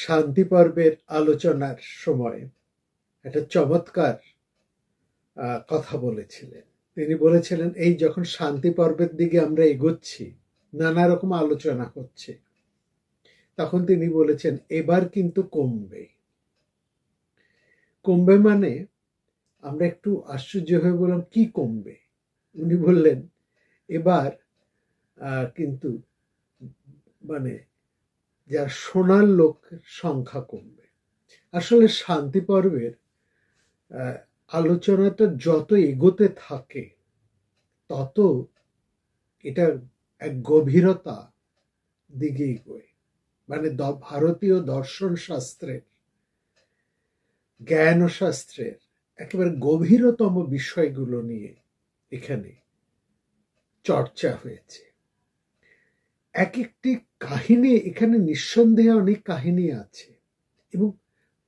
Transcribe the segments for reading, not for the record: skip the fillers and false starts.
শান্তি পর্বের আলোচনার সময় একটা চমৎকার কথা বলেছিলেন। তিনি বলেছিলেন, এই যখন শান্তি পর্বের দিকে আমরা এগোচ্ছি, নানা রকম আলোচনা হচ্ছে, তখন তিনি বলেছেন এবার কিন্তু কমবে। কমবে মানে আমরা একটু আশ্চর্য হয়ে বললাম, কি কমবে? উনি বললেন এবার কিন্তু মানে যার শোনার লোকের সংখ্যা কমবে। আসলে শান্তি পর্বের আলোচনাটা যত এগোতে থাকে তত এটা এক গভীরতা দিকে এগোয়। মানে ভারতীয় দর্শন শাস্ত্রের, জ্ঞান শাস্ত্রের একেবারে গভীরতম বিষয়গুলো নিয়ে এখানে চর্চা হয়েছে। এক একটি কাহিনী এখানে নিঃসন্দেহে অনেক কাহিনী আছে, এবং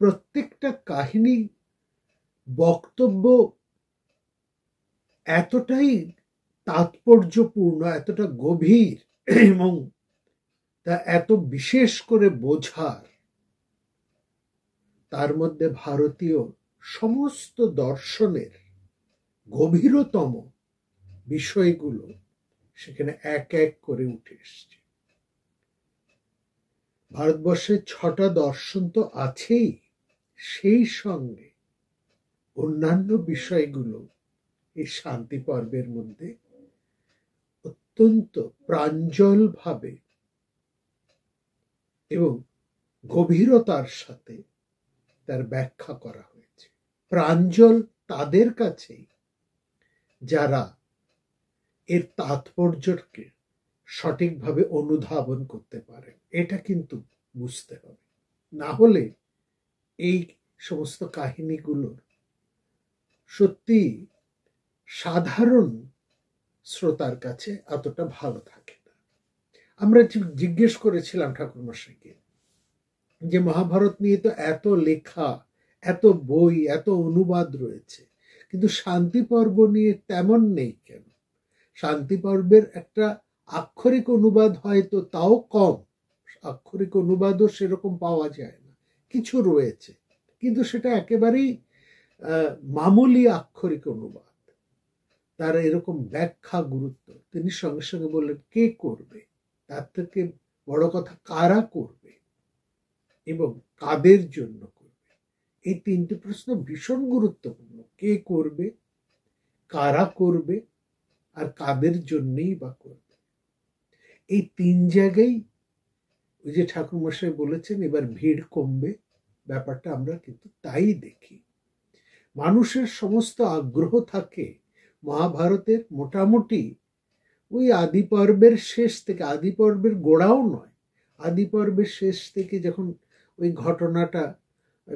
প্রত্যেকটা কাহিনী বক্তব্য এতটাই তাৎপর্যপূর্ণ, এতটা গভীর, এবং তা এত বিশেষ করে বোঝার, তার মধ্যে ভারতীয় সমস্ত দর্শনের গভীরতম বিষয়গুলো সেখানে এক এক করে উঠে এসছে। ভারতবর্ষে 6টা দর্শন তো আছেই, সেই সঙ্গে অন্যান্য বিষয়গুলো এই শান্তি পর্বের মধ্যে অত্যন্ত প্রাঞ্জল ভাবে এবং গভীরতার সাথে তার ব্যাখ্যা করা হয়েছে। প্রাঞ্জল তাদের কাছে যারা এর তাৎপর্যকে সঠিকভাবে অনুধাবন করতে পারেন, এটা কিন্তু বুঝতে হবে। না হলে এই সমস্ত কাহিনীগুলোর সত্যি সাধারণ শ্রোতার কাছে এতটা ভালো থাকে না। আমরা জিজ্ঞেস করেছিলাম ঠাকুরমশাইকে যে মহাভারত নিয়ে তো এত লেখা, এত বই, এত অনুবাদ রয়েছে, কিন্তু শান্তি পর্ব নিয়ে তেমন নেই কেন? শান্তি পর্বের একটা আক্ষরিক অনুবাদ হয়তো তাও কম, আক্ষরিক অনুবাদও সেরকম পাওয়া যায় না, কিছু রয়েছে, কিন্তু সেটা একেবারেই মামুলি আক্ষরিক অনুবাদ। তার এরকম ব্যাখ্যা গুরুত্ব, তিনি সঙ্গে সঙ্গে বললেন কে করবে, তার থেকে বড় কথা কারা করবে এবং কাদের জন্য করবে। এই 3টে প্রশ্ন ভীষণ গুরুত্বপূর্ণ। কে করবে, কারা করবে, আর কাদের জন্যই বা করবে। এই 3 জায়গায় ওই যে ঠাকুরমশাই বলেছেন এবার ভিড় কমবে, ব্যাপারটা আমরা কিন্তু তাই দেখি। মানুষের সমস্ত আগ্রহ থাকে মহাভারতের মোটামুটি ওই আদি পর্বের শেষ থেকে, আদি পর্বের গোড়াও নয়, আদি পর্বের শেষ থেকে যখন ওই ঘটনাটা,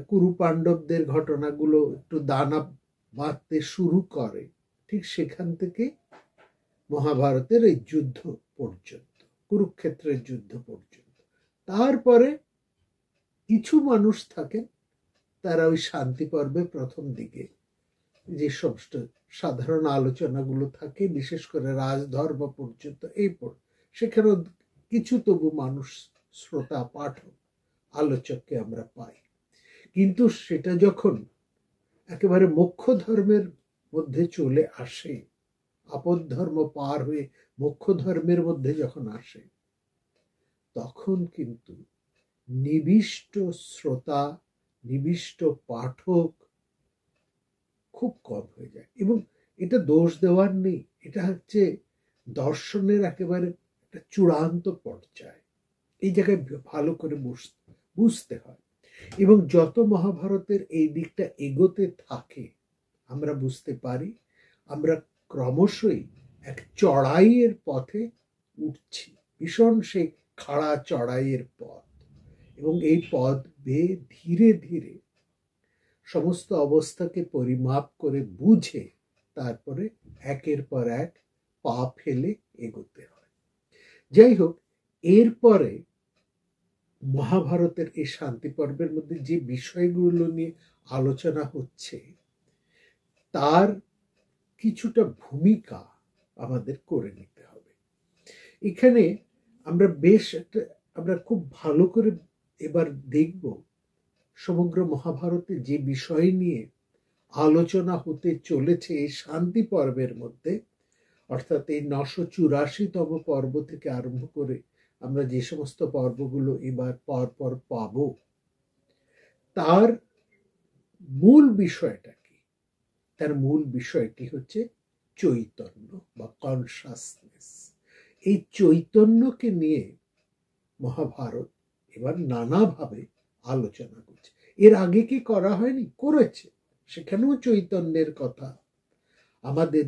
কুরু পাণ্ডবদের ঘটনাগুলো একটু দানা বাঁধতে শুরু করে, ঠিক সেখান থেকে মহাভারতের এই যুদ্ধ পর্যন্ত, কুরুক্ষেত্রের যুদ্ধ পর্যন্ত। তারপরে কিছু মানুষ থাকেন তারা ওই শান্তি পর্বে প্রথম দিকে যে সমস্ত সাধারণ আলোচনাগুলো থাকে, বিশেষ করে রাজধর্ম পর্যন্ত, এই সেখানেও কিছু তবু মানুষ, শ্রোতা, পাঠক, আলোচককে আমরা পাই। কিন্তু সেটা যখন একেবারে মোক্ষ ধর্মের মধ্যে চলে আসে, আপদ ধর্ম পার হয়ে মোক্ষ ধর্মের মধ্যে যখন আসে, তখন কিন্তু নিবিষ্ট শ্রোতা, নিবিষ্ট পাঠক খুব কম হয়ে যায়। এবং এটা দোষ দেওয়ার নেই, এটা হচ্ছে দর্শনের একেবারে একটা চূড়ান্ত পর্যায়। এই জায়গায় ভালো করে বুঝতে হয়। এবং যত মহাভারতের এই দিকটা এগোতে থাকে আমরা বুঝতে পারি আমরা ক্রমশই এক চড়াইয়ের পথে উঠছি, ভীষণ সেই খাড়া চড়াইয়ের পথ। এবং এই পথ বেয়ে ধীরে ধীরে সমস্ত অবস্থাকে পরিমাপ করে বুঝে তারপরে একের পর এক পা ফেলে এগোতে হয়। যাই হোক, এরপরে মহাভারতের এই শান্তি পর্বের মধ্যে যে বিষয়গুলো নিয়ে আলোচনা হচ্ছে তার কিছুটা ভূমিকা আমাদের করে নিতে হবে। এখানে আমরা খুব ভালো করে এবার দেখব সমগ্র মহাভারতে যে বিষয় নিয়ে আলোচনা হতে চলেছে এই শান্তি পর্বের মধ্যে, অর্থাৎ এই 984তম পর্ব থেকে আরম্ভ করে আমরা যে সমস্ত পর্বগুলো এবার পর পাব, তার মূল বিষয়টা কি? তার মূল বিষয়টি হচ্ছে চৈতন্য বা কনসাসনেস। এই চৈতন্যকে নিয়ে মহাভারত এবার নানাভাবে আলোচনা করছে। এর আগে কি করা হয়নি? করেছে। সেখানেও চৈতন্যের কথা, আমাদের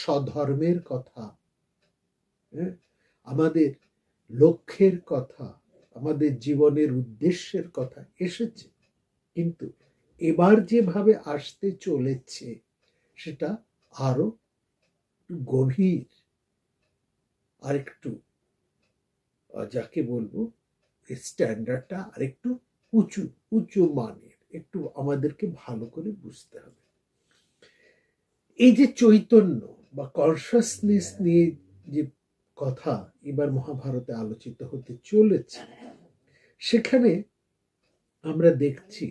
স্বধর্মের কথা, আমাদের লক্ষ্যের কথা, আমাদের জীবনের উদ্দেশ্যের কথা এসেছে। কিন্তু এবার যেভাবে আসতে চলেছে সেটা আরো গভীর, আরেকটু যাকে বলবো স্ট্যান্ডার্ডটা আরেকটু উঁচু মানের, একটু আমাদেরকে ভালো করে বুঝতে হবে। এই যে চৈতন্য বা কনসাসনেস নিয়ে যে কথা এবার মহাভারতে আলোচিত হতে চলেছে, সেখানে আমরা দেখছি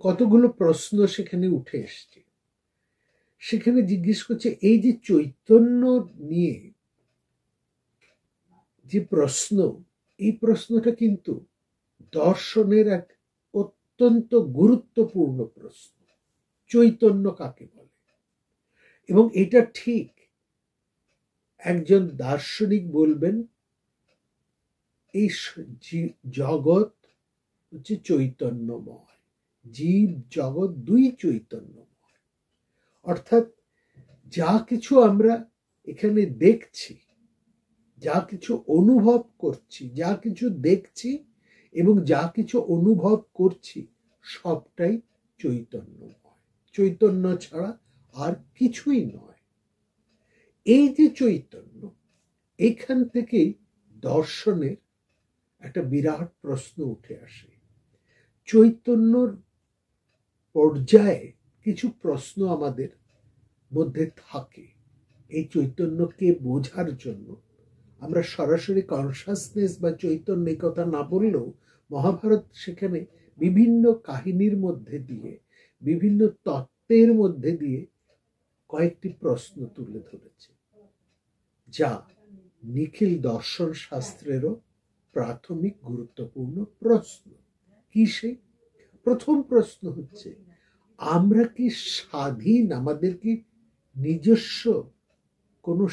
কতগুলো প্রশ্ন সেখানে উঠে এসছে। সেখানে জিজ্ঞেস করছে এই যে চৈতন্য নিয়ে যে প্রশ্ন, এই প্রশ্নটা কিন্তু দর্শনের এক অত্যন্ত গুরুত্বপূর্ণ প্রশ্ন। চৈতন্য কাকে বলে? এবং এটা ঠিক একজন দার্শনিক বলবেন এই জগৎ হচ্ছে চৈতন্যময়, জীব জগৎ দুই চৈতন্যময়। অর্থাৎ যা কিছু আমরা এখানে দেখছি, যা কিছু অনুভব করছি, যা কিছু দেখছি এবং যা কিছু অনুভব করছি, সবটাই চৈতন্যময়। চৈতন্য ছাড়া আর কিছুই নয়। এই যে চৈতন্য, এখান থেকেই দর্শনের একটা বিরাট প্রশ্ন উঠে আসে। চৈতন্যর পর্যায়ে কিছু প্রশ্ন আমাদের মধ্যে থাকে। এই চৈতন্যকে বোঝার জন্য আমরা সরাসরি কনসাসনেস বা চৈতন্য কথা না বললেও মহাভারত সেখানে বিভিন্ন কাহিনীর মধ্যে দিয়ে, বিভিন্ন তত্ত্বের মধ্যে দিয়ে কয়েকটি প্রশ্ন তুলে ধরেছে, যা নিখিল দর্শন শাস্ত্রেরও প্রাথমিক গুরুত্বপূর্ণ প্রশ্ন। কি সেই প্রথম প্রশ্ন হচ্ছে, আমরা কি স্বাধীন? আমাদের কি নিজস্ব কোনো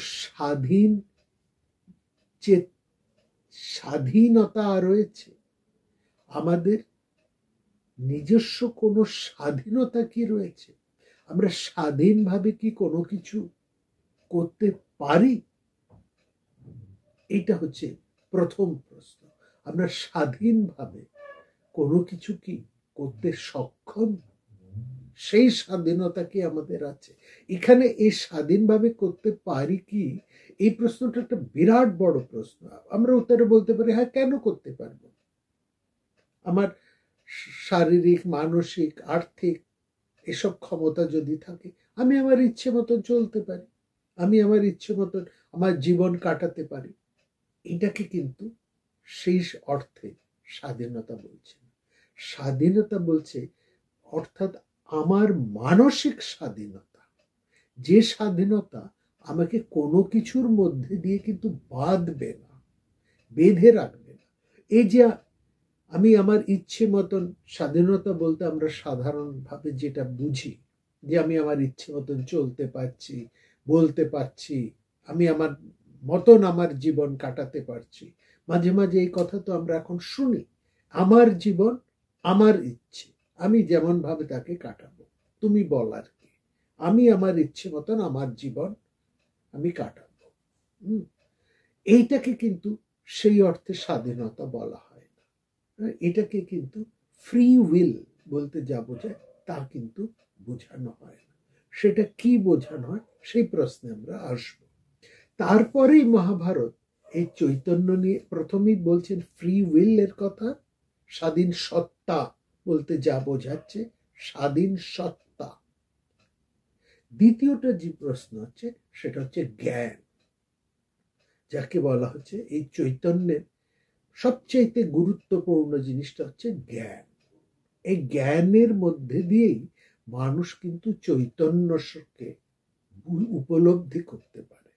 স্বাধীনতা রয়েছে? আমাদের নিজস্ব কোনো স্বাধীনতা কি রয়েছে? আমরা স্বাধীনভাবে কি কোনো কিছু করতে পারি? এটা হচ্ছে প্রথম প্রশ্ন। আমরা স্বাধীনভাবে কোনো কিছু কি করতে সক্ষম? সেই স্বাধীনতা কি আমাদের আছে? এখানে এই স্বাধীনভাবে করতে পারি কি, এই প্রশ্নটা একটা বিরাট বড় প্রশ্ন। আমরা উত্তরে বলতে পারি হ্যাঁ, কেন করতে পারবো? আমার শারীরিক, মানসিক, আর্থিক এসব ক্ষমতা যদি থাকে, আমি আমার ইচ্ছে মতন চলতে পারি, আমি আমার ইচ্ছে মতন আমার জীবন কাটাতে পারি। এটাকে কিন্তু সেই অর্থে স্বাধীনতা বলছে না। স্বাধীনতা বলছে অর্থাৎ আমার মানসিক স্বাধীনতা, যে স্বাধীনতা আমাকে কোনো কিছুর মধ্যে দিয়ে কিন্তু বাঁধবে না, বেঁধে রাখবে না। এই যে আমি আমার ইচ্ছে মতন, স্বাধীনতা বলতে আমরা সাধারণভাবে যেটা বুঝি যে আমি আমার ইচ্ছে মতন চলতে পারছি, বলতে পারছি, আমি আমার মতন আমার জীবন কাটাতে পারছি। মাঝে মাঝে এই কথা তো আমরা এখন শুনি, আমার জীবন আমার ইচ্ছে, আমি যেমন ভাবে তাকে কাটাবো, তুমি বলার কি? আমি আমার ইচ্ছে মতন আমার জীবন আমি কাটাবো। এইটাকে কিন্তু সেই অর্থে স্বাধীনতা বলা হয় না। এটাকে কিন্তু ফ্রি উইল বলতে যা বোঝায় তা কিন্তু বোঝানো হয় না। সেটা কি বোঝানো হয় সেই প্রশ্নে আমরা আসব। তারপরেই মহাভারত এই চৈতন্য নিয়ে প্রথমেই বলছেন ফ্রি উইল এর কথা, স্বাধীন সত্তা বলতে যা বোঝাচ্ছে স্বাধীন সত্তা। দ্বিতীয়টা যে প্রশ্ন হচ্ছে সেটা হচ্ছে জ্ঞান, যাকে বলা হচ্ছে এই চৈতন্যের সবচাইতে গুরুত্বপূর্ণ জিনিসটা হচ্ছে জ্ঞান। এই জ্ঞানের মধ্যে দিয়েই মানুষ কিন্তু চৈতন্যকে উপলব্ধি করতে পারে।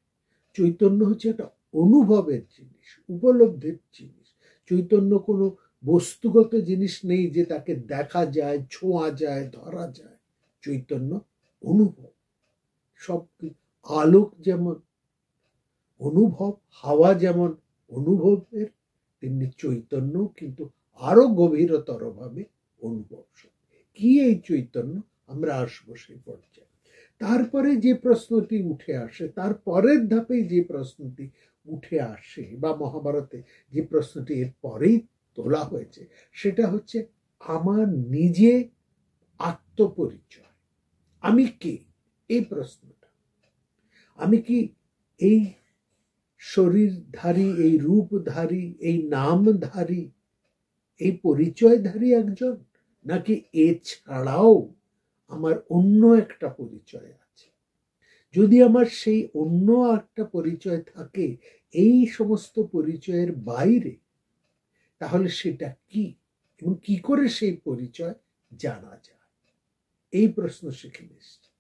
চৈতন্য হচ্ছে একটা অনুভবের জিনিস, উপলব্ধির জিনিস। চৈতন্য কোনো বস্তুগত জিনিস নেই যে তাকে দেখা যায়, ছোঁয়া যায়, ধরা যায়। চৈতন্য অনুভব। সব আলোক যেমন অনুভব, হাওয়া যেমন অনুভবের, তেমনি চৈতন্য কিন্তু আরো গভীরতর ভাবে অনুভব। কি এই চৈতন্য? আমরা আসবো সেই পর্যায়ে। তারপরে যে প্রশ্নটি উঠে আসে, তার পরের ধাপে যে প্রশ্নটি উঠে আসে, বা মহাভারতে যে প্রশ্নটি এর পরেই তোলা হয়েছে, সেটা হচ্ছে আমার নিজে আত্মপরিচয়। আমি কে? এই প্রশ্নটা। আমি কি এই শরীরধারী, এই রূপধারী, এই নামধারী, এই পরিচয়ধারী একজন, নাকি এছাড়াও আমার অন্য একটা পরিচয় আছে? যদি আমার সেই অন্য একটা পরিচয় থাকে এই সমস্ত পরিচয়ের বাইরে, তাহলে সেটা কি এবং কি করে সেই পরিচয় জানা যায়? এই প্রশ্ন সেখানে এসছে।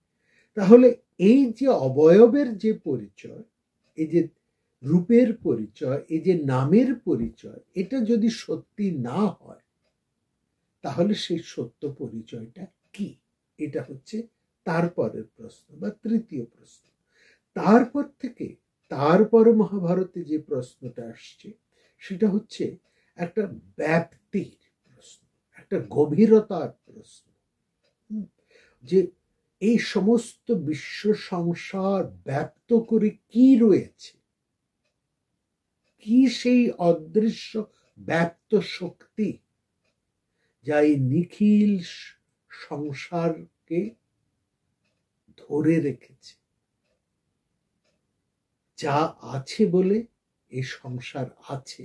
তাহলে এই যে অবয়বের যে পরিচয়, এই যে রূপের পরিচয়, এই যে নামের পরিচয়, এটা যদি সত্যি না হয়, তাহলে সেই সত্য পরিচয়টা কি? এটা হচ্ছে তারপরের প্রশ্ন বা তৃতীয় প্রশ্ন। তারপর থেকে তারপর মহাভারতে যে প্রশ্নটা আসছে, সেটা হচ্ছে একটা ব্যাপ্তির প্রশ্ন, একটা গভীরতার প্রশ্ন। যে এই সমস্ত বিশ্ব সংসার ব্যাপ্ত করে কি রয়েছে, কি সেই অদৃশ্য ব্যাপ্ত শক্তি যা এই নিখিল সংসারকে ধরে রেখেছে, যা আছে বলে এই সংসার আছে,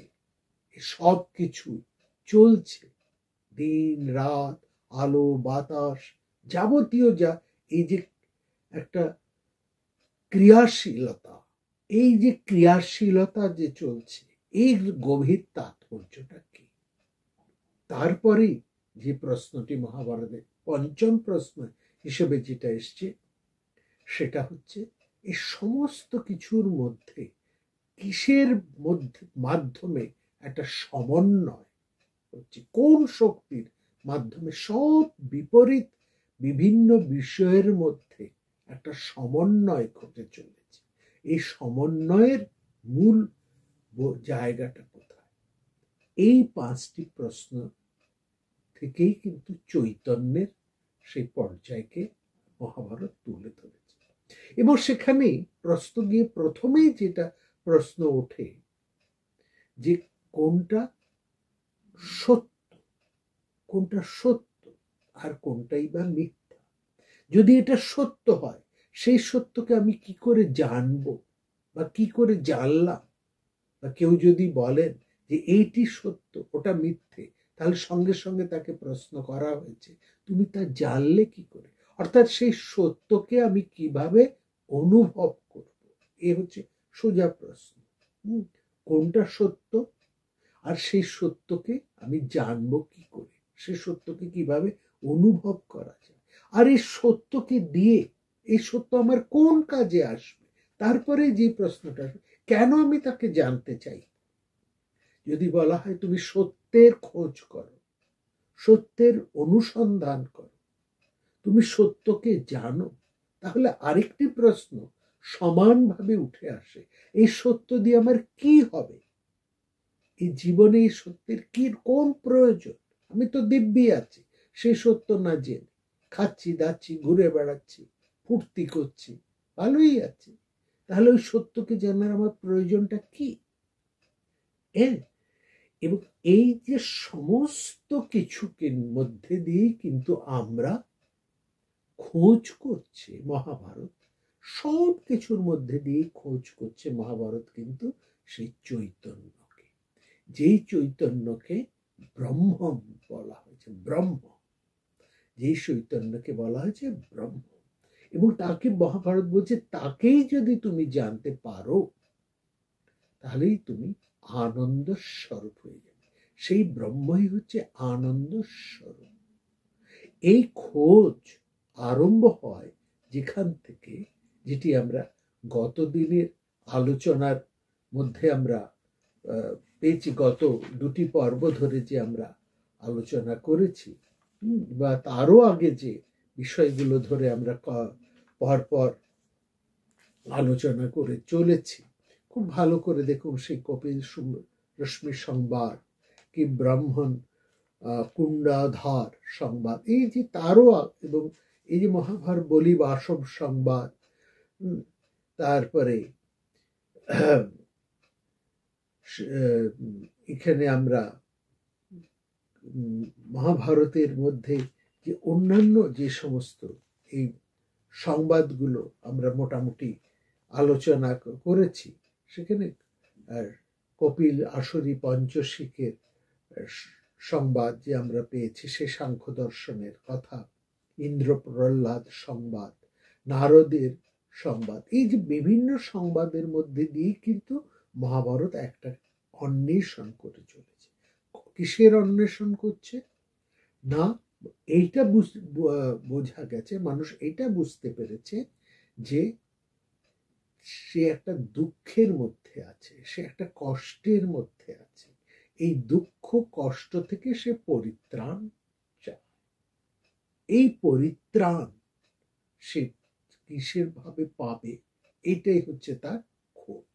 সব কিছু চলছে, দিন রাত, আলো বাতাস, যাবতীয় যা এই যে একটা ক্রিয়াশীলতা, এই যে ক্রিয়াশীলতা যে চলছে, এই গভীর তাৎপর্যটা কি? তারপরে যে প্রশ্নটি মহাভারতে পঞ্চম প্রশ্ন হিসেবে যেটা এসছে, সেটা হচ্ছে এই সমস্ত কিছুর মধ্যে কিসের মাধ্যমে একটা সমন্বয় হচ্ছে, কোন শক্তির মাধ্যমে সব বিপরীত বিভিন্ন বিষয়ের মধ্যে একটা সমন্বয় ঘটে চলেছে। এই সমন্বয়ের মূল জায়গাটা কোথায়? এই পাঁচটি প্রশ্ন থেকেই কিন্তু চৈতন্যের সেই পর্যায়কে মহাভারত তুলে ধরেছে। এবং সেখানে প্রশ্ন গিয়ে প্রথমেই যেটা প্রশ্ন ওঠে, যে কোনটা সত্য, কোনটা সত্য আর কোনটাই বা মিথ্যা। যদি এটা সত্য হয়, সেই সত্যকে আমি কি করে জানবো বা কি করে জানলাম? বা কেউ যদি বলেন যে এইটি সত্য, ওটা মিথ্যে, তাহলে সঙ্গে সঙ্গে তাকে প্রশ্ন করা হয়েছে, তুমি তা জানলে কি করে? অর্থাৎ সেই সত্যকে আমি কিভাবে অনুভব করব? এ হচ্ছে সোজা প্রশ্ন। কোনটা সত্য আর সেই সত্যকে আমি জানবো কি করে? সেই সত্যকে কিভাবে অনুভব করা যায়? আর এই সত্যকে দিয়ে এই সত্য আমার কোন কাজে আসবে? তারপরে যে প্রশ্নটা, কেন আমি তাকে জানতে চাই? যদি বলা হয় তুমি সত্যের খোঁজ করো, সত্যের অনুসন্ধান করো, তুমি সত্যকে জানো, তাহলে আরেকটি প্রশ্ন সমানভাবে উঠে আসে, এই সত্য দিয়ে আমার কি হবে? এই জীবনে এই সত্যের কি কোন প্রয়োজন? আমি তো দিব্যি আছি, সেই সত্য না জেনে খাচ্ছি দাচ্ছি, ঘুরে বেড়াচ্ছি, ফুর্তি করছি, ভালোই আছি, তাহলে ওই সত্যকে জানার আমার প্রয়োজনটা কি? এবং এই যে সমস্ত কিছুকে মধ্যে দিয়ে কিন্তু আমরা খোঁজ করছে মহাভারত, সব কিছুর মধ্যে দিয়ে খোঁজ করছে মহাভারত কিন্তু সেই চৈতন্যকে, যেই চৈতন্যকে ব্রহ্ম বলা হয়েছে, ব্রহ্ম, যেই চৈতন্যকে বলা হয়েছে ব্রহ্ম। এবং তাকে মহাভারত বলছে, তাকেই যদি তুমি জানতে পারো, তাহলেই তুমি আনন্দ স্বরূপ হয়ে যাবে। সেই ব্রহ্মই হচ্ছে আনন্দ স্বরূপ। এই খোঁজ আরম্ভ হয় যেখান থেকে, যেটি আমরা গত দিনের আলোচনার মধ্যে আমরা পেয়েছি, গত দুটি পর্ব ধরে যে আমরা আলোচনা করেছি, বা তারও আগে যে বিষয়গুলো ধরে আমরা পরপর আলোচনা করে চলেছি, খুব ভালো করে দেখুন। সেই কপিল রশ্মি সংবাদ কি ব্রাহ্মণ কুণ্ডাধার সংবাদ, এই যে তারও, এবং এই যে মহাভারত বলি বাসব সংবাদ, তারপরে এখানে আমরা মহাভারতের মধ্যে যে অন্যান্য যে সমস্ত এই সংবাদগুলো আমরা মোটামুটি আলোচনা করেছি, সেখানে কপিল আসরি পঞ্চশিকের সংবাদ যে আমরা পেয়েছি, সে সাংখ্য দর্শনের কথা, ইন্দ্র প্রহ্লাদ সংবাদ, নারদের সংবাদ, এই যে বিভিন্ন সংবাদের মধ্যে দিয়ে কিন্তু মহাভারত একটা অন্বেষণ করে চলেছে। কিসের অন্বেষণ করছে না, এইটা বোঝা গেছে, মানুষ এটা বুঝতে পেরেছে যে সে একটা দুঃখের মধ্যে আছে, সে একটা কষ্টের মধ্যে আছে। এই দুঃখ কষ্ট থেকে সে পরিত্রাণ চায়। এই পরিত্রাণ সে কিসের ভাবে পাবে, এটাই হচ্ছে তার খোঁজ।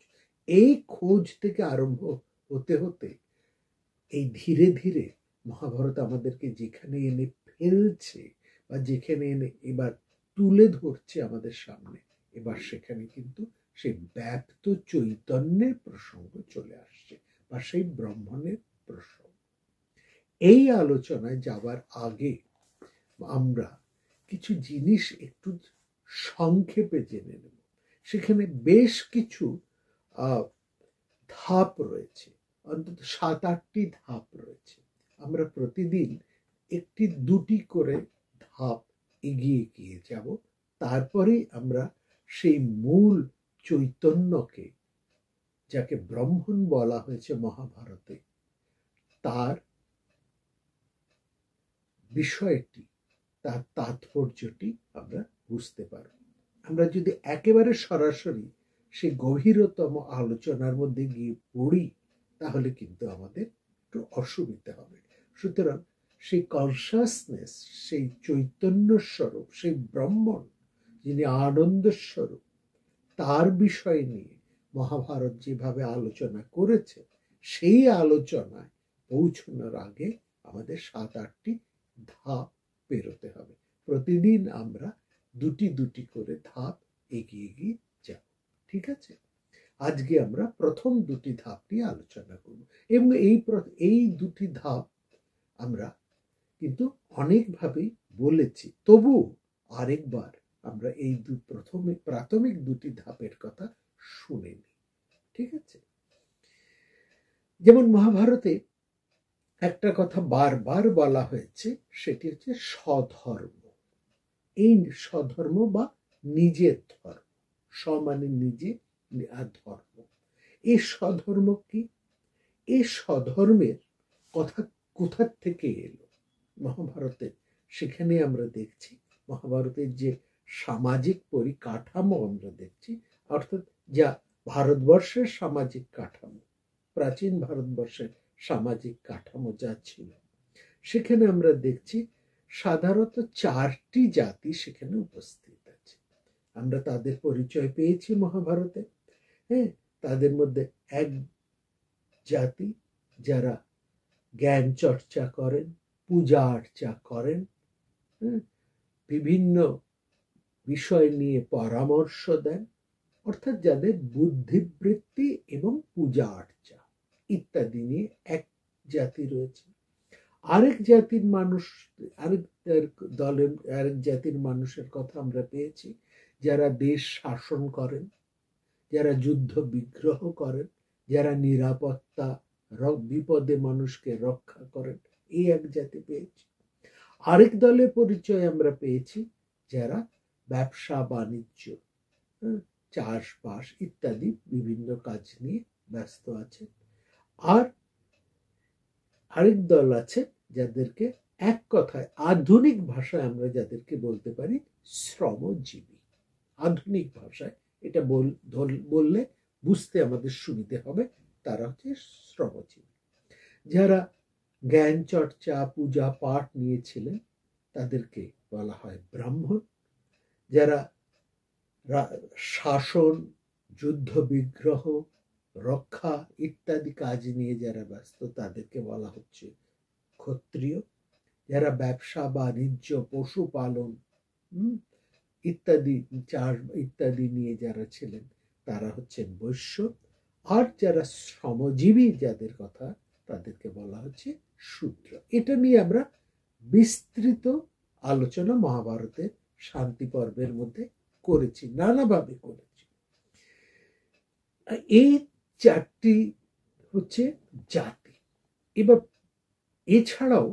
এই খোঁজ থেকে আরম্ভ হতে হতে এই ধীরে ধীরে মহাভারত আমাদেরকে যেখানে এনে ফেলছে, বা যেখানে এনে এবার তুলে ধরছে আমাদের সামনে, এবার সেখানে কিন্তু সেই ব্যাপ্ত চৈতন্যের প্রসঙ্গ চলে আসছে, বা সেই ব্রহ্মণের প্রসঙ্গ। এই আলোচনায় যাবার আগে আমরা কিছু জিনিস একটু সংক্ষেপে জেনে নেব। সেখানে বেশ কিছু ধাপ রয়েছে, অন্তত 7-8টি ধাপ রয়েছে। আমরা প্রতিদিন একটি দুটি করে ধাপ এগিয়ে গিয়ে যাব, তারপরেই আমরা সেই মূল চৈতন্যকে, যাকে ব্রহ্মণ বলা হয়েছে মহাভারতে, তার বিষয়টি, তার তাৎপর্যটি আমরা বুঝতে পারব। আমরা যদি একেবারে সরাসরি সেই গভীরতম আলোচনার মধ্যে গিয়ে পড়ি, তাহলে কিন্তু আমাদের একটু অসুবিধা হবে। সুতরাং সেই কনসাসনেস, সেই চৈতন্য স্বরূপ, সেই ব্রহ্মণ যিনি আনন্দ স্বরূপ, তার বিষয় নিয়ে মহাভারত যেভাবে আলোচনা করেছে, সেই আলোচনায় পৌঁছানোর আগে আমাদের 7-8টি ধাপ পেরোতে হবে। প্রতিদিন আমরা দুটি দুটি করে ধাপ এগিয়ে গিয়ে যাব, ঠিক আছে? আজকে আমরা প্রথম দুটি ধাপ নিয়ে আলোচনা করব, এবং এই দুটি ধাপ আমরা কিন্তু অনেকভাবেই বলেছি, তবু আরেকবার আমরা এই প্রাথমিক দুটি ধাপের কথা শুনে নিই, ঠিক আছে? যেমন মহাভারতে একটা কথা বারবার বলা হয়েছে, সেটি হচ্ছে স্বধর্ম। এই স্বধর্ম বা নিজের ধর্ম, স মানে নিজে, আর ধর্ম। এই স্বধর্ম কি? এই স্বধর্মের কথা কোথা থেকে এলো মহাভারতে? সেখানে আমরা দেখছি মহাভারতের যে সামাজিক পরিকাঠামো আমরা দেখছি, অর্থাৎ যা ভারতবর্ষের সামাজিক কাঠামো, প্রাচীন ভারতবর্ষের সামাজিক কাঠামো যা ছিল, সেখানে আমরা দেখছি সাধারণত 4টি জাতি সেখানে উপস্থিত আছে। আমরা তাদের পরিচয় পেয়েছি মহাভারতে। হ্যাঁ, তাদের মধ্যে এক জাতি যারা জ্ঞান চর্চা করেন, পূজা আর্চা করেন, বিভিন্ন বিষয় নিয়ে পরামর্শ দেন, অর্থাৎ যাদের বুদ্ধিবৃত্তি এবং পূজা আর্চা ইত্যাদি নিয়ে এক জাতি রয়েছে। আরেক জাতির মানুষ, আরেক জাতির মানুষের কথা আমরা পেয়েছি, যারা দেশ শাসন করেন, যারা যুদ্ধ বিগ্রহ করেন, যারা নিরাপত্তা, বিপদে মানুষকে রক্ষা করেন, এই এক জাতি পেয়েছি। আরেক দলের পরিচয় আমরা পেয়েছি যারা ব্যবসা বাণিজ্য, চাষবাস ইত্যাদি বিভিন্ন কাজ নিয়ে ব্যস্ত আছেন। আর আরেক দল আছে যাদেরকে এক কথায় আধুনিক ভাষায় আমরা যাদেরকে বলতে পারি শ্রমজীবী। আধুনিক ভাষায় এটা বললে বুঝতে আমাদের সুবিধে হবে। তারা হচ্ছে শ্রমজীবী। যারা জ্ঞান চর্চা পূজা পাঠ নিয়েছিলেন তাদেরকে বলা হয় ব্রাহ্মণ। যারা শাসন যুদ্ধ বিগ্রহ রক্ষা ইত্যাদি কাজ নিয়ে যারা ব্যস্ত তাদেরকে বলা হচ্ছে ক্ষত্রিয়। যারা ব্যবসা বাণিজ্য পশুপালন ইত্যাদি চাষ ইত্যাদি নিয়ে যারা ছিলেন তারা হচ্ছেন বৈশ্য। আর যারা শ্রমজীবী যাদের কথা তাদেরকে বলা হচ্ছে শূদ্র। এটা নিয়ে আমরা বিস্তৃত আলোচনা মহাভারতের শান্তি পর্বের মধ্যে করেছি, নানাভাবে করেছি। এই চারটি হচ্ছে জাতি। এবার এছাড়াও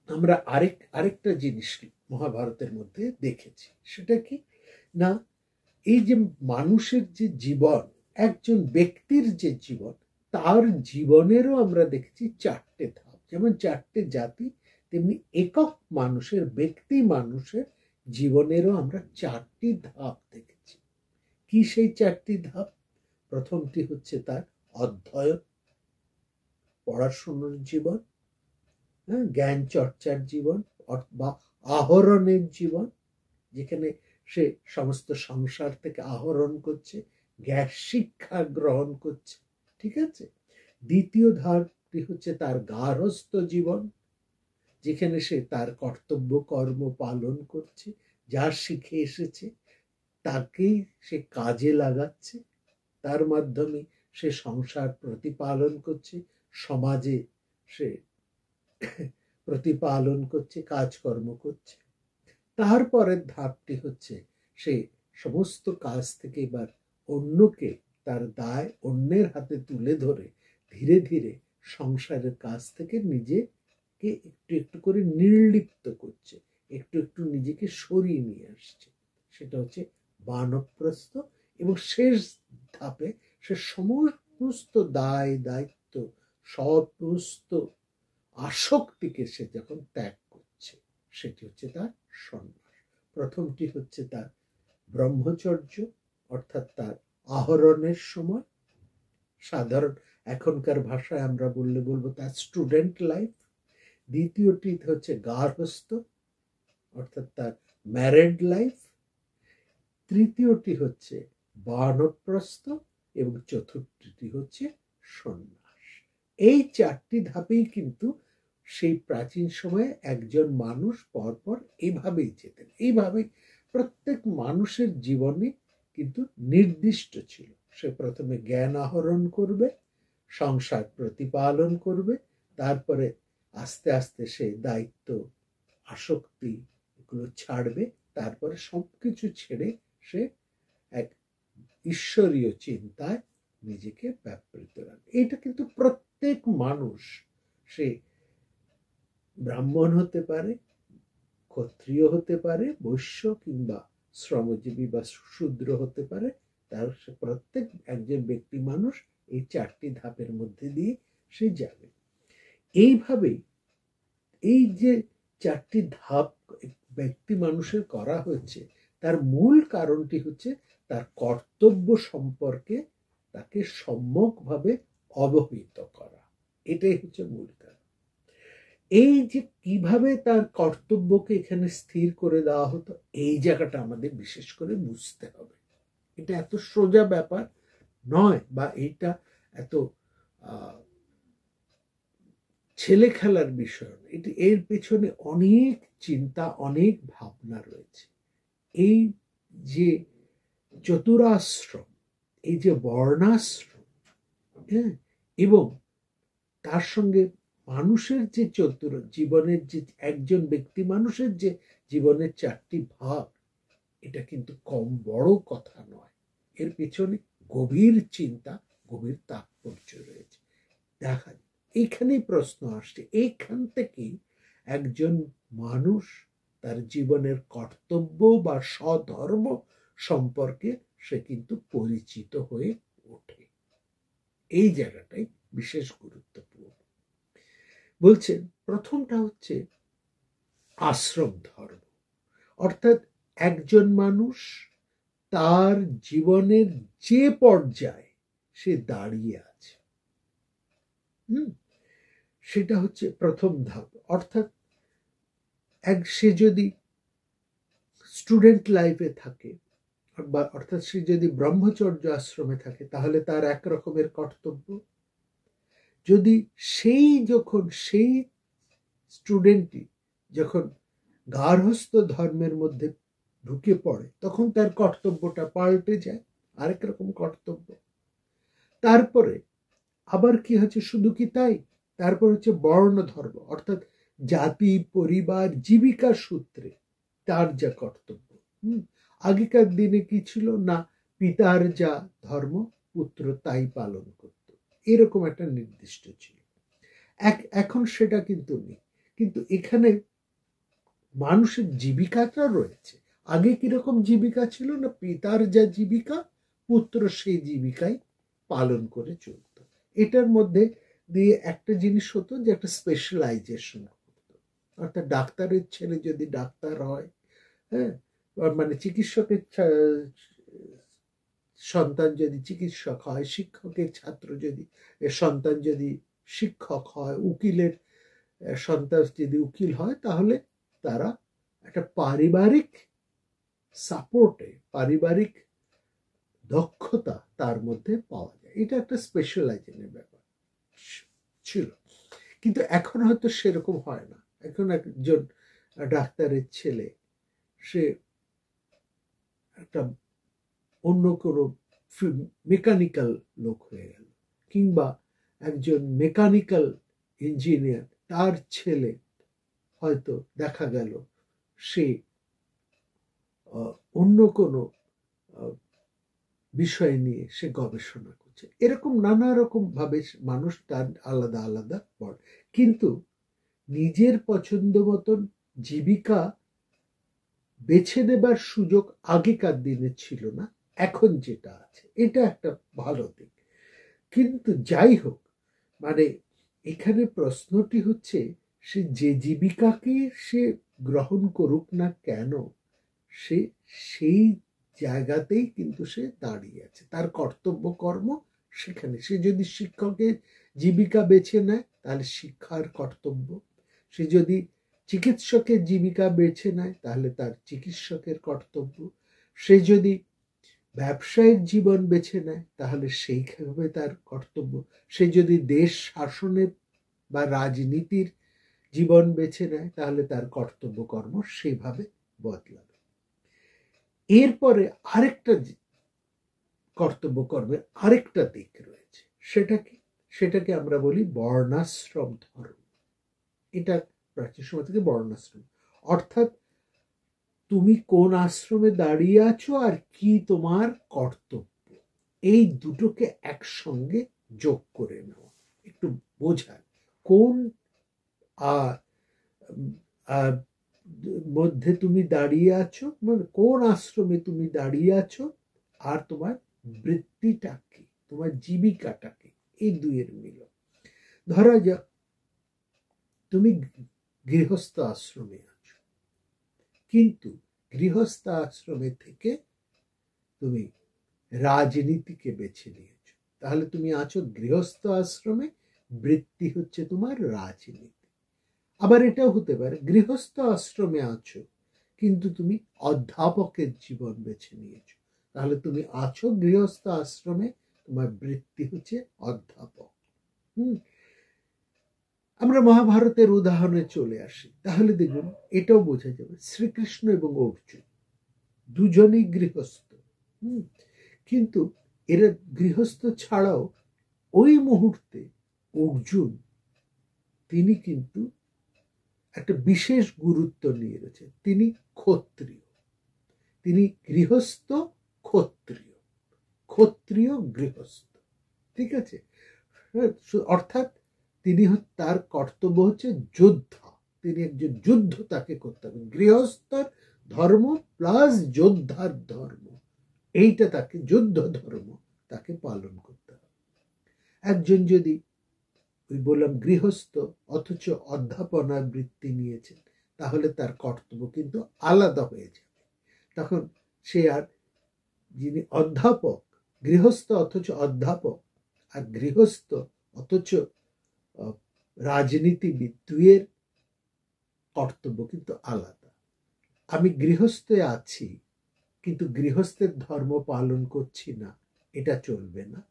আমরা আরেকটা জিনিস মহাভারতের মধ্যে দেখেছি, সেটা কি না, এই যে মানুষের যে জীবন, একজন ব্যক্তির যে জীবন, তার জীবনেরও আমরা দেখেছি চারটে ধাপ। যেমন চারটে জাতি, তেমনি একক মানুষের ব্যক্তি মানুষের জীবনেরও আমরা চারটি ধাপ দেখেছি। কি সেই চারটি ধাপ? প্রথমটি হচ্ছে তার অধ্যয়ন, পড়াশোনার জীবন, জ্ঞান চর্চার জীবন বা আহরণের জীবন, যেখানে সে সমস্ত সংসার থেকে আহরণ করছে, জ্ঞান শিক্ষা গ্রহণ করছে। ঠিক আছে। দ্বিতীয় ধাপটি হচ্ছে তার গার্হস্থ্য জীবন, যেখানে সে তার কর্তব্য কর্ম পালন করছে, যা শিখে এসেছে তাকেই সে কাজে লাগাচ্ছে, তার মাধ্যমে সে সংসার প্রতিপালন করছে, সমাজে সে প্রতিপালন করছে, কাজকর্ম করছে। তারপরের ধাপটি হচ্ছে সে সমস্ত কাজ থেকে এবার অন্যকে, তার দায় অন্যের হাতে তুলে ধরে ধীরে ধীরে সংসারের কাজ থেকে নিজেকে একটু একটু করে নির্লিপ্ত করছে, একটু একটু নিজেকে সরিয়ে নিয়ে আসছে। সেটা হচ্ছে বানপ্রস্থ। এবং শেষ ধাপে সে সমস্ত দায় দায়িত্ব সমস্ত আসক্তিকে সে যখন ত্যাগ করছে, সেটি হচ্ছে তার সন্ন্যাস। প্রথমটি হচ্ছে তার ব্রহ্মচর্য, অর্থাৎ তার আহরণের সময়, সাধারণ এখনকার ভাষায় আমরা বলবো তার স্টুডেন্ট লাইফ। দ্বিতীয়টি হচ্ছে গার্হস্থ্য, অর্থাৎ তার ম্যারেড লাইফ। তৃতীয়টি হচ্ছে বানপ্রস্থ এবং চতুর্থটি হচ্ছে সন্ন্যাস। এই চারটি ধাপেই কিন্তু সেই প্রাচীন সময়ে একজন মানুষ পরপর এভাবেই যেতেন। এইভাবেই প্রত্যেক মানুষের জীবনে কিন্তু নির্দিষ্ট ছিল। সে প্রথমে জ্ঞান আহরণ করবে, সংসার প্রতিপালন করবে, তারপরে আস্তে আস্তে সে দায়িত্ব আসক্তি এগুলো ছাড়বে, তারপরে সবকিছু ছেড়ে সে এক ঈশ্বরীয় চিন্তায় নিজেকে ব্যাপৃত রাখবে। এটা কিন্তু প্রত্যেক মানুষ, সে ব্রাহ্মণ হতে পারে, ক্ষত্রিয় হতে পারে, বৈশ্য কিংবা শ্রমজীবী বা শূদ্র হতে পারে, তার প্রত্যেক একজন ব্যক্তি মানুষ এই চারটি ধাপের মধ্যে দিয়ে সে যাবে। এইভাবেই এই যে চারটি ধাপ ব্যক্তি মানুষের করা হচ্ছে, তার মূল কারণটি হচ্ছে তার কর্তব্য সম্পর্কে তাকে সম্যকভাবে অবহিত করা। এটাই হচ্ছে মূল কারণ। এই যে কিভাবে তার কর্তব্যকে এখানে স্থির করে দেওয়া হতো, এই জায়গাটা আমাদের বিশেষ করে বুঝতে হবে। এটা এত সোজা ব্যাপার নয়, বা এটা এত ছেলে খেলার বিষয়। এটি এর পেছনে অনেক চিন্তা, অনেক ভাবনা রয়েছে। এই যে চতুরাশ্রম, এই যে বর্ণাশ্রম, হ্যাঁ, এবং তার সঙ্গে মানুষের যে জীবনের যে একজন ব্যক্তি মানুষের যে জীবনের চারটি ভাগ, এটা কিন্তু কম বড় কথা নয়। এর পেছনে গভীর চিন্তা, গভীর তাৎপর্য রয়েছে। দেখা এইখানেই প্রশ্ন আসছে, এইখান থেকেই একজন মানুষ তার জীবনের কর্তব্য বা স্বধর্ম সম্পর্কে সে কিন্তু পরিচিত হয়ে ওঠে। এই জায়গাটাই বিশেষ গুরুত্বপূর্ণ। বলছেন প্রথমটা হচ্ছে আশ্রম ধর্ম, অর্থাৎ একজন মানুষ তার জীবনের যে পর্যায়ে সে দাঁড়িয়ে আছে, সেটা হচ্ছে প্রথম ধাপ। অর্থাৎ সে যদি স্টুডেন্ট লাইফে থাকে, অর্থাৎ সে যদি ব্রহ্মচর্য আশ্রমে থাকে, তাহলে তার এক রকমের কর্তব্য। যদি সেই স্টুডেন্টটি যখন গার্হস্থ্য ধর্মের মধ্যে ঢুকে পড়ে, তখন তার কর্তব্যটা পাল্টে যায়, আরেক রকম কর্তব্য। তারপরে আবার কি হচ্ছে, শুধু কি তাই, তারপর হচ্ছে বর্ণ ধর্ম, অর্থাৎ জাতি, পরিবার, জীবিকা সূত্রে তার যা কর্তব্য। আগেকার দিনে কি ছিল না, পিতার যা ধর্ম পুত্র তাই পালন করত, এরকম একটা নির্দিষ্ট ছিল। এখন সেটা কিন্তু নেই। কিন্তু এখানে মানুষের জীবিকাটা রয়েছে। আগে কিরকম জীবিকা ছিল না, পিতার যা জীবিকা পুত্র সেই জীবিকাই পালন করে চলত। এটার মধ্যে দিয়ে একটা জিনিস হতো যে একটা স্পেশালাইজেশন হতো, অর্থাৎ ডাক্তারের ছেলে যদি ডাক্তার হয়, হ্যাঁ, মানে চিকিৎসকের সন্তান যদি চিকিৎসক হয়, শিক্ষকের ছাত্র যদি সন্তান যদি শিক্ষক হয়, উকিলের সন্তান যদি উকিল হয়, তাহলে তারা একটা পারিবারিক সাপোর্টে, পারিবারিক দক্ষতা তার মধ্যে পাওয়া যায়। এটা একটা স্পেশালাইজেশনের ব্যাপার ছিল। কিন্তু এখন হয়তো সেরকম হয় না। এখন একজন ডাক্তারের ছেলে সে একটা অন্য কোনো মেকানিক্যাল লোক হয়ে গেল, কিংবা একজন মেকানিক্যাল ইঞ্জিনিয়ার, তার ছেলে হয়তো দেখা গেল সে অন্য কোনো বিষয় নিয়ে সে গবেষণা করছে। এরকম নানা রকম ভাবে মানুষ তার আলাদা আলাদা পড়ে, কিন্তু নিজের পছন্দ মতন জীবিকা বেছে নেবার সুযোগ আগেকার দিনে ছিল না, এখন যেটা আছে এটা একটা ভালো দিক। কিন্তু যাই হোক, মানে এখানে প্রশ্নটি হচ্ছে, সে যে জীবিকাকে সে গ্রহণ করুক না কেন, সে সেই জায়গাতেই কিন্তু সে দাঁড়িয়ে আছে, তার কর্তব্য কর্ম সেখানে। সে যদি শিক্ষকের জীবিকা বেছে নেয় তাহলে শিক্ষার কর্তব্য, সে যদি চিকিৎসকের জীবিকা বেছে নেয় তাহলে তার চিকিৎসকের কর্তব্য, সে যদি ব্যবসায়িক জীবন বেছে নেয় তাহলে সেইভাবে তার কর্তব্য, সে যদি দেশ শাসনের বা রাজনীতির জীবন বেছে নেয় তাহলে তার কর্তব্য কর্ম সেইভাবে বদলাবে। এরপরে আরেকটা কর্তব্য কর্মের আরেকটা দিক রয়েছে, সেটাকে আমরা বলি বর্ণাশ্রম ধর্ম। এটা প্রাচীন সময় থেকে বর্ণাশ্রম, অর্থাৎ তুমি কোন আশ্রমে দাঁড়িয়ে আছো আর কি তোমার কর্তব্য, এই দুটোকে একসঙ্গে যোগ করে নেওয়া, একটু বোঝায় কোন মধ্যে তুমি দাঁড়িয়ে আছো, মানে কোন আশ্রমে তুমি দাঁড়িয়ে আছো, আর তোমার বৃত্তিটা কি, তোমার জীবিকাটা কি, এই দুইয়ের মিল। ধরা যাক তুমি গৃহস্থ আশ্রমে আছো, কিন্তু গৃহস্থ আশ্রমে থেকে তুমি রাজনীতিকে বেছে নিয়েছো, তাহলে তুমি আছো গৃহস্থ আশ্রমে, বৃত্তি হচ্ছে তোমার রাজনীতি। আবার এটাও হতে পারে গৃহস্থ আশ্রমে আছো কিন্তু তুমি অধ্যাপকের জীবন বেছে নিয়েছো, তাহলে তুমি আছো গৃহস্থ আশ্রমে, তোমার বৃত্তি হচ্ছে অধ্যাপক। আমরা মহাভারতের উদাহরণে চলে আসি, তাহলে দেখুন এটাও বোঝা যাবে। শ্রীকৃষ্ণ এবং অর্জুন দুজনেই গৃহস্থ, কিন্তু এরা গৃহস্থ ছাড়াও ওই মুহূর্তে অর্জুন তিনি কিন্তু একটা বিশেষ গুরুত্ব নিয়ে রয়েছে, তিনি ক্ষত্রিয়, তিনি গৃহস্থ ক্ষত্রিয়, ক্ষত্রিয় গৃহস্থ, ঠিক আছে। অর্থাৎ তিনি তার কর্তব্য হচ্ছে যোদ্ধা, তিনি একজন যুদ্ধ তাকে করতে হবে, গৃহস্থর ধর্ম প্লাস যোদ্ধার ধর্ম, এইটা তাকে যুদ্ধ ধর্ম তাকে পালন করতে হবে। একজন যদি ওই বললাম গৃহস্থ অথচ অধ্যাপনার বৃত্তি নিয়েছেন, তাহলে তার কর্তব্য কিন্তু আলাদা হয়ে যাবে। তখন সে আর যিনি অধ্যাপক, গৃহস্থ অথচ অধ্যাপক, আর গৃহস্থ অথচ রাজনীতিবিদ, দুয়ের কর্তব্য কিন্তু আলাদা। আমি গৃহস্থে আছি কিন্তু গৃহস্থের ধর্ম পালন করছি না, এটা চলবে না।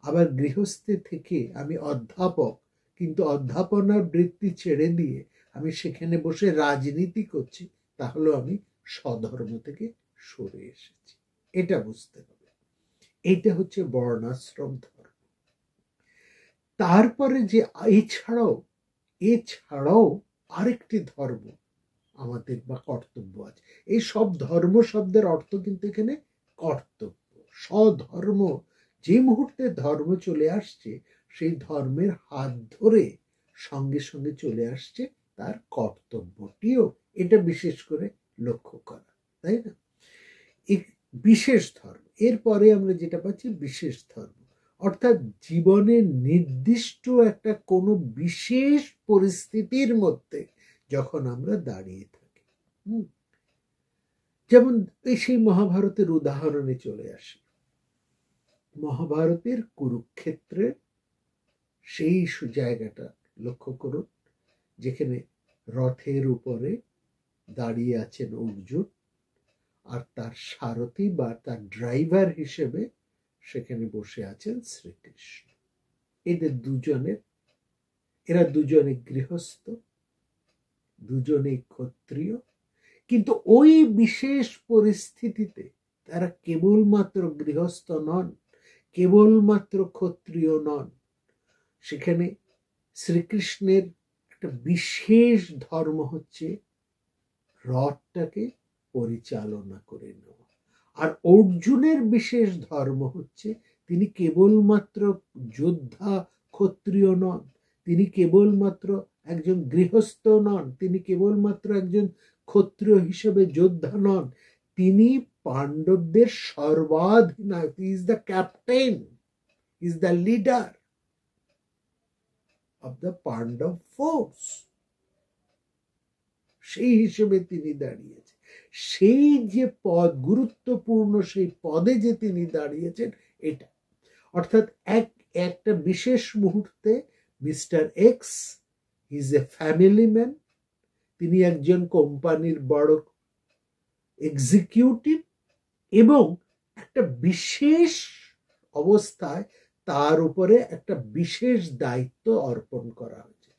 আবার গৃহস্থে থেকে আমি অধ্যাপক কিন্তু অধ্যাপনার বৃত্তি ছেড়ে দিয়ে আমি সেখানে বসে রাজনীতি করছি, তাহলেও আমি স্বধর্ম থেকে সরে এসেছি। এটা বুঝতে হবে। এটা হচ্ছে বর্ণাশ্রম ধর্ম। তারপরে যে এছাড়াও আরেকটি ধর্ম আমাদের বা কর্তব্য আছে। এই সব ধর্ম শব্দের অর্থ কিন্তু এখানে কর্তব্য। স্বধর্ম, যে মুহূর্তে ধর্ম চলে আসছে সেই ধর্মের হাত ধরে সঙ্গে সঙ্গে চলে আসছে তার কর্তব্যটিও। এটা বিশেষ করে লক্ষ্য করা, তাই না? বিশেষ ধর্ম, এরপরে আমরা যেটা পাচ্ছি বিশেষ ধর্ম, অর্থাৎ জীবনের নির্দিষ্ট একটা কোনো বিশেষ পরিস্থিতির মধ্যে যখন আমরা দাঁড়িয়ে থাকি। যেমন সেই মহাভারতের উদাহরণে চলে আসি। মহাভারতের কুরুক্ষেত্রের সেই জায়গাটা লক্ষ্য করুন, যেখানে রথের উপরে দাঁড়িয়ে আছেন অর্জুন, আর তার সারথি বা তার ড্রাইভার হিসেবে সেখানে বসে আছেন শ্রীকৃষ্ণ। এরা দুজনে গৃহস্থ, দুজনেই ক্ষত্রিয়, কিন্তু ওই বিশেষ পরিস্থিতিতে তারা কেবলমাত্র গৃহস্থ নন, কেবলমাত্র ক্ষত্রিয় নন। সেখানে শ্রীকৃষ্ণের একটা বিশেষ ধর্ম হচ্ছে রথটাকে পরিচালনা করে নেওয়া, আর অর্জুনের বিশেষ ধর্ম হচ্ছে তিনি কেবলমাত্র যোদ্ধা ক্ষত্রিয় নন, তিনি কেবলমাত্র একজন গৃহস্থ নন, তিনি কেবলমাত্র একজন ক্ষত্রিয় হিসেবে যোদ্ধা নন, তিনি পাণ্ডবদের সর্বাধিনায়ক। He is the captain, he is the leader of the Pandava force. সেই হিসেবে তিনি দাঁড়িয়েছেন। সেই যে পদ গুরুত্বপূর্ণ, সেই পদে যে তিনি দাঁড়িয়েছেন, এটা অর্থাৎ একটা বিশেষ মুহূর্তে mister x is a family man, তিনি একজন কোম্পানির বড় এক্সিকিউটিভ, এবং একটা বিশেষ অবস্থায় তার উপরে একটা বিশেষ দায়িত্ব অর্পণ করা হয়েছে।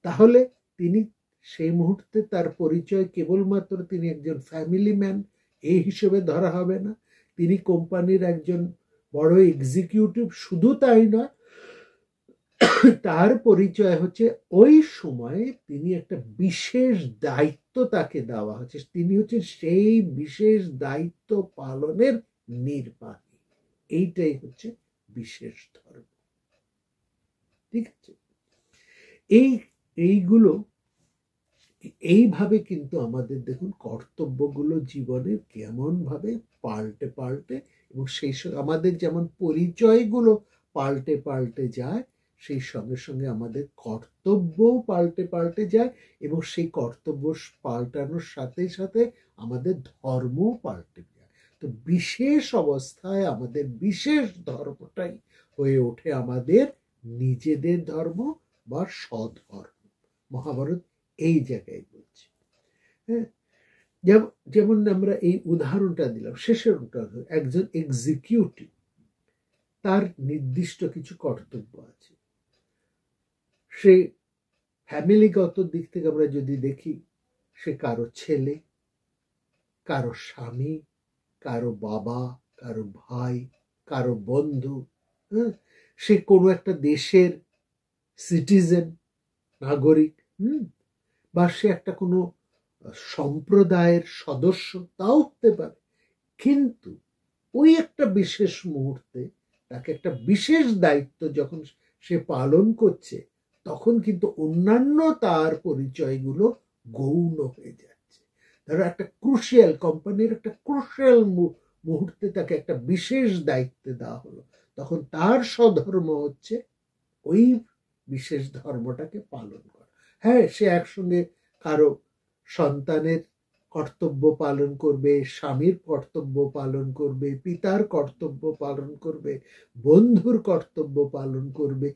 তাহলে তিনি সেই মুহূর্তে তার পরিচয় কেবলমাত্র তিনি একজন ফ্যামিলি ম্যান এই হিসেবে ধরা হবে না, তিনি কোম্পানির একজন বড় এক্সিকিউটিভ। শুধু তাই নয়, তার পরিচয় হচ্ছে ওই সময়ে তিনি একটা বিশেষ দায়িত্ব তাকে দেওয়া হচ্ছে, তিনি হচ্ছে সেই বিশেষ দায়িত্ব পালনের নির্বাহী। এইটাই হচ্ছে বিশেষ ধর্ম। ঠিক আছে? এইগুলো এইভাবে কিন্তু আমাদের দেখুন কর্তব্যগুলো জীবনের কেমন ভাবে পাল্টে পাল্টে, এবং সেই সঙ্গে আমাদের যেমন পরিচয়গুলো পাল্টে পাল্টে যায়, সেই সঙ্গে সঙ্গে আমাদের কর্তব্যও পাল্টে পাল্টে যায়, এবং সেই কর্তব্য পাল্টানোর সাথে সাথে আমাদের ধর্মও পাল্টে যায়। তো বিশেষ অবস্থায় আমাদের বিশেষ ধর্মটাই হয়ে ওঠে আমাদের নিজেদের ধর্ম বা সধর্ম। মহাভারত এই জায়গায় বলছে। হ্যাঁ, যেমন আমরা এই উদাহরণটা দিলাম, শেষের উদাহরণ, একজন এক্সিকিউটিভ, তার নির্দিষ্ট কিছু কর্তব্য আছে। সে ফ্যামিলিগত দিক থেকে আমরা যদি দেখি, সে কারো ছেলে, কারো স্বামী, কারো বাবা, কারো ভাই, কারো বন্ধু, হ্যাঁ, সে কোনো একটা দেশের সিটিজেন, নাগরিক, বা সে একটা কোনো সম্প্রদায়ের সদস্য, তাও হতে পারে। কিন্তু ওই একটা বিশেষ মুহূর্তে তাকে একটা বিশেষ দায়িত্ব যখন সে পালন করছে, তখন কিন্তু অন্যান্য তার পরিচয়গুলো গৌণ হয়ে যাচ্ছে। ধরো একটা ক্রুশিয়াল কোম্পানির একটা ক্রুশিয়াল মুহূর্তে তাকে একটা বিশেষ দায়িত্ব দেওয়া হলো, তখন তার স্বধর্ম হচ্ছে ওই বিশেষ ধর্মটাকে পালন করা। হ্যাঁ, সে একসঙ্গে কারো সন্তানের কর্তব্য পালন করবে, স্বামীর কর্তব্য পালন করবে, পিতার কর্তব্য পালন করবে, বন্ধুর কর্তব্য পালন করবে,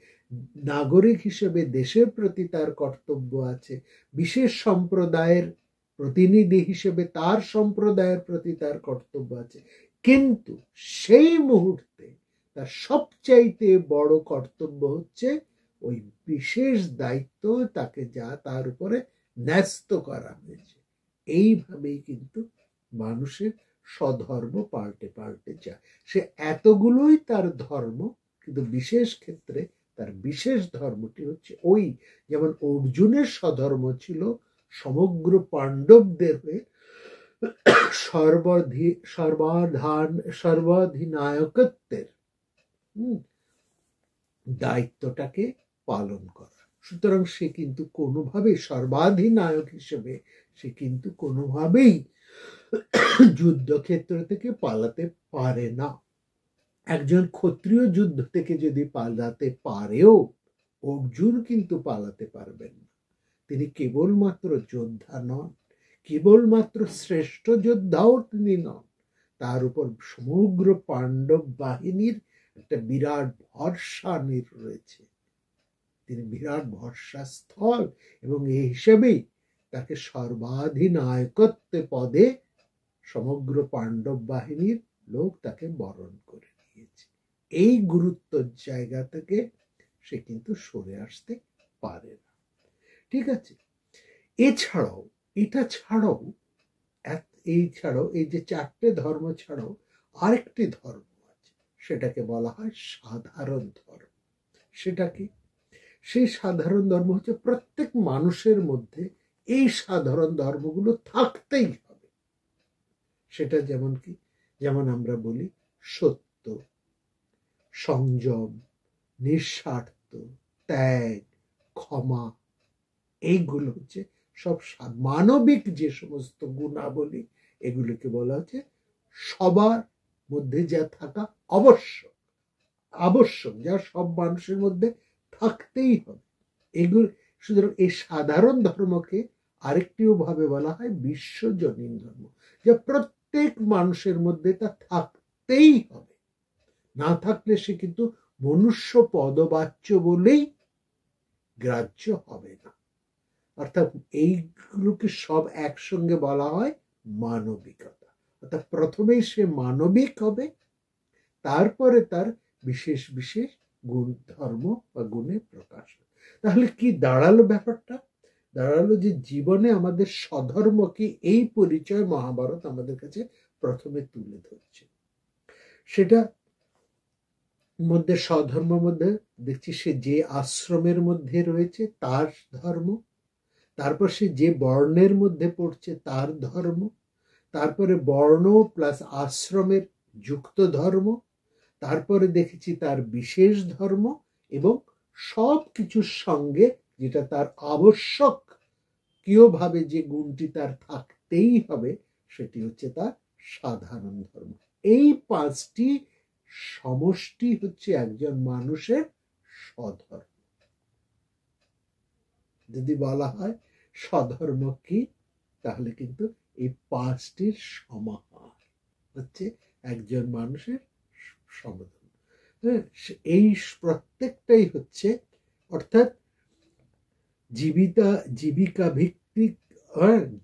নাগরিক হিসেবে দেশের প্রতি তার কর্তব্য আছে, বিশেষ সম্প্রদায়ের প্রতিনিধি হিসেবে তার সম্প্রদায়ের প্রতি তার কর্তব্য আছে। কিন্তু সেই মুহূর্তে তার সবচাইতে বড় কর্তব্য হচ্ছে ওই বিশেষ দায়িত্ব তাকে যা তার উপরে ন্যস্ত করা হয়েছে। এইভাবেই কিন্তু মানুষের স্বধর্ম পাল্টে পাল্টে যায়। সে এতগুলোই তার ধর্ম, কিন্তু বিশেষ ক্ষেত্রে তার বিশেষ ধর্মটি হচ্ছে ওই, যেমন অর্জুনের স্বধর্ম ছিল সমগ্র পাণ্ডবদের হয়ে সর্বাধিনায়কত্বের দায়িত্বটাকে পালন করা। সুতরাং সে কিন্তু কোনোভাবেই সর্বাধিনায়ক হিসেবে সে কিন্তু কোনোভাবেই যুদ্ধক্ষেত্র থেকে পালাতে পারে না। একজন ক্ষত্রিয় যুদ্ধ থেকে যদি পালাতে পারেও অর্জুন কিন্তু পালাতে পারবেন না। তিনি কেবলমাত্র যোদ্ধা নন, কেবলমাত্র শ্রেষ্ঠ যোদ্ধাও তিনি নন, তার উপর সমগ্র পাণ্ডব বাহিনীর একটা বিরাট ভরসা রয়েছে। তিনি বিরাট ভরসা স্থল, এবং এই হিসেবেই তাকে সর্বাধিনায়কত্ব পদে সমগ্র পাণ্ডব বাহিনীর লোক তাকে বরণ করে নিয়েছে। এই গুরুত্বর জায়গা থেকে সে কিন্তু সরে আসতে পারে না। ঠিক আছে, এছাড়াও এটা ছাড়াও এই যে চারটে ধর্ম ছাড়াও আরেকটি ধর্ম আছে, সেটাকে বলা হয় সাধারণ ধর্ম। সেটা কি? সেই সাধারণ ধর্ম হচ্ছে প্রত্যেক মানুষের মধ্যে এই সাধারণ ধর্মগুলো থাকতেই হবে। সেটা যেমন কি, যেমন আমরা বলি সত্য, সংযম, নিঃস্বার্থ, ত্যাগ, ক্ষমা, এইগুলো হচ্ছে সব মানবিক যে সমস্ত গুণাবলী, এগুলোকে বলা হচ্ছে সবার মধ্যে যা থাকা আবশ্যক, যা সব মানুষের মধ্যে থাকতেই হবে। এগুলো সুতরাং এই সাধারণ ধর্মকে আরেকটিও ভাবে বলা হয় বিশ্বজনীন ধর্ম, যা প্রত্যেক মানুষের মধ্যে তা থাকতেই হবে। না থাকলে সে কিন্তু মনুষ্য পদবাচ্য বলেই গ্রাহ্য হবে না। অর্থাৎ এইগুলোকে সব একসঙ্গে বলা হয় মানবিকতা। অর্থাৎ প্রথমেই সে মানবিক হবে, তারপরে তার বিশেষ বিশেষ গুণ, ধর্ম বা গুণে প্রকাশ। তাহলে কি দাঁড়ালো ব্যাপারটা? দাঁড়ালো যে জীবনে আমাদের স্বধর্ম কি, এই পরিচয় মহাভারত আমাদের কাছে প্রথমে তুলে ধরছে। সেটা মধ্যে স্বধর্মের মধ্যে দেখছি সে যে আশ্রমের মধ্যে রয়েছে তার ধর্ম, তারপর সে যে বর্ণের মধ্যে পড়ছে তার ধর্ম, তারপরে বর্ণ প্লাস আশ্রমের যুক্ত ধর্ম, তারপরে দেখেছি তার বিশেষ ধর্ম, এবং সব কিছুর সঙ্গে যেটা তার আবশ্যক কিভাবে যে গুণটি তার থাকতেই হবে, সেটি হচ্ছে তার সাধারণ ধর্ম। এই পাঁচটি সমষ্টি হচ্ছে একজন মানুষের স্বধর্ম। যদি বলা হয় স্বধর্ম কি, তাহলে কিন্তু এই পাঁচটির সমাহার হচ্ছে একজন মানুষের সমধর্ম। এই প্রত্যেকটাই হচ্ছে, অর্থাৎ জীবিকা ভিত্তিক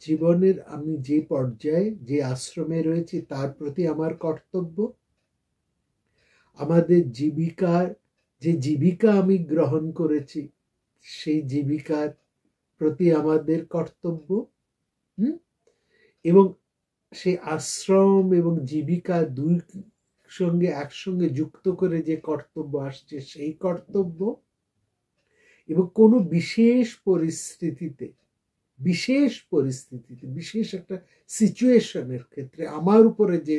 জীবনের আমি যে পর্যায়ে যে আশ্রমে রয়েছি তার প্রতি আমার কর্তব্য, আমাদের জীবিকার যে জীবিকা আমি গ্রহণ করেছি সেই জীবিকার প্রতি আমাদের কর্তব্য, এবং সেই আশ্রম এবং জীবিকা দুই সঙ্গে একসঙ্গে যুক্ত করে যে কর্তব্য আসছে সেই কর্তব্য, এবং কোনো বিশেষ পরিস্থিতিতে বিশেষ একটা সিচুয়েশনের ক্ষেত্রে আমার উপরে যে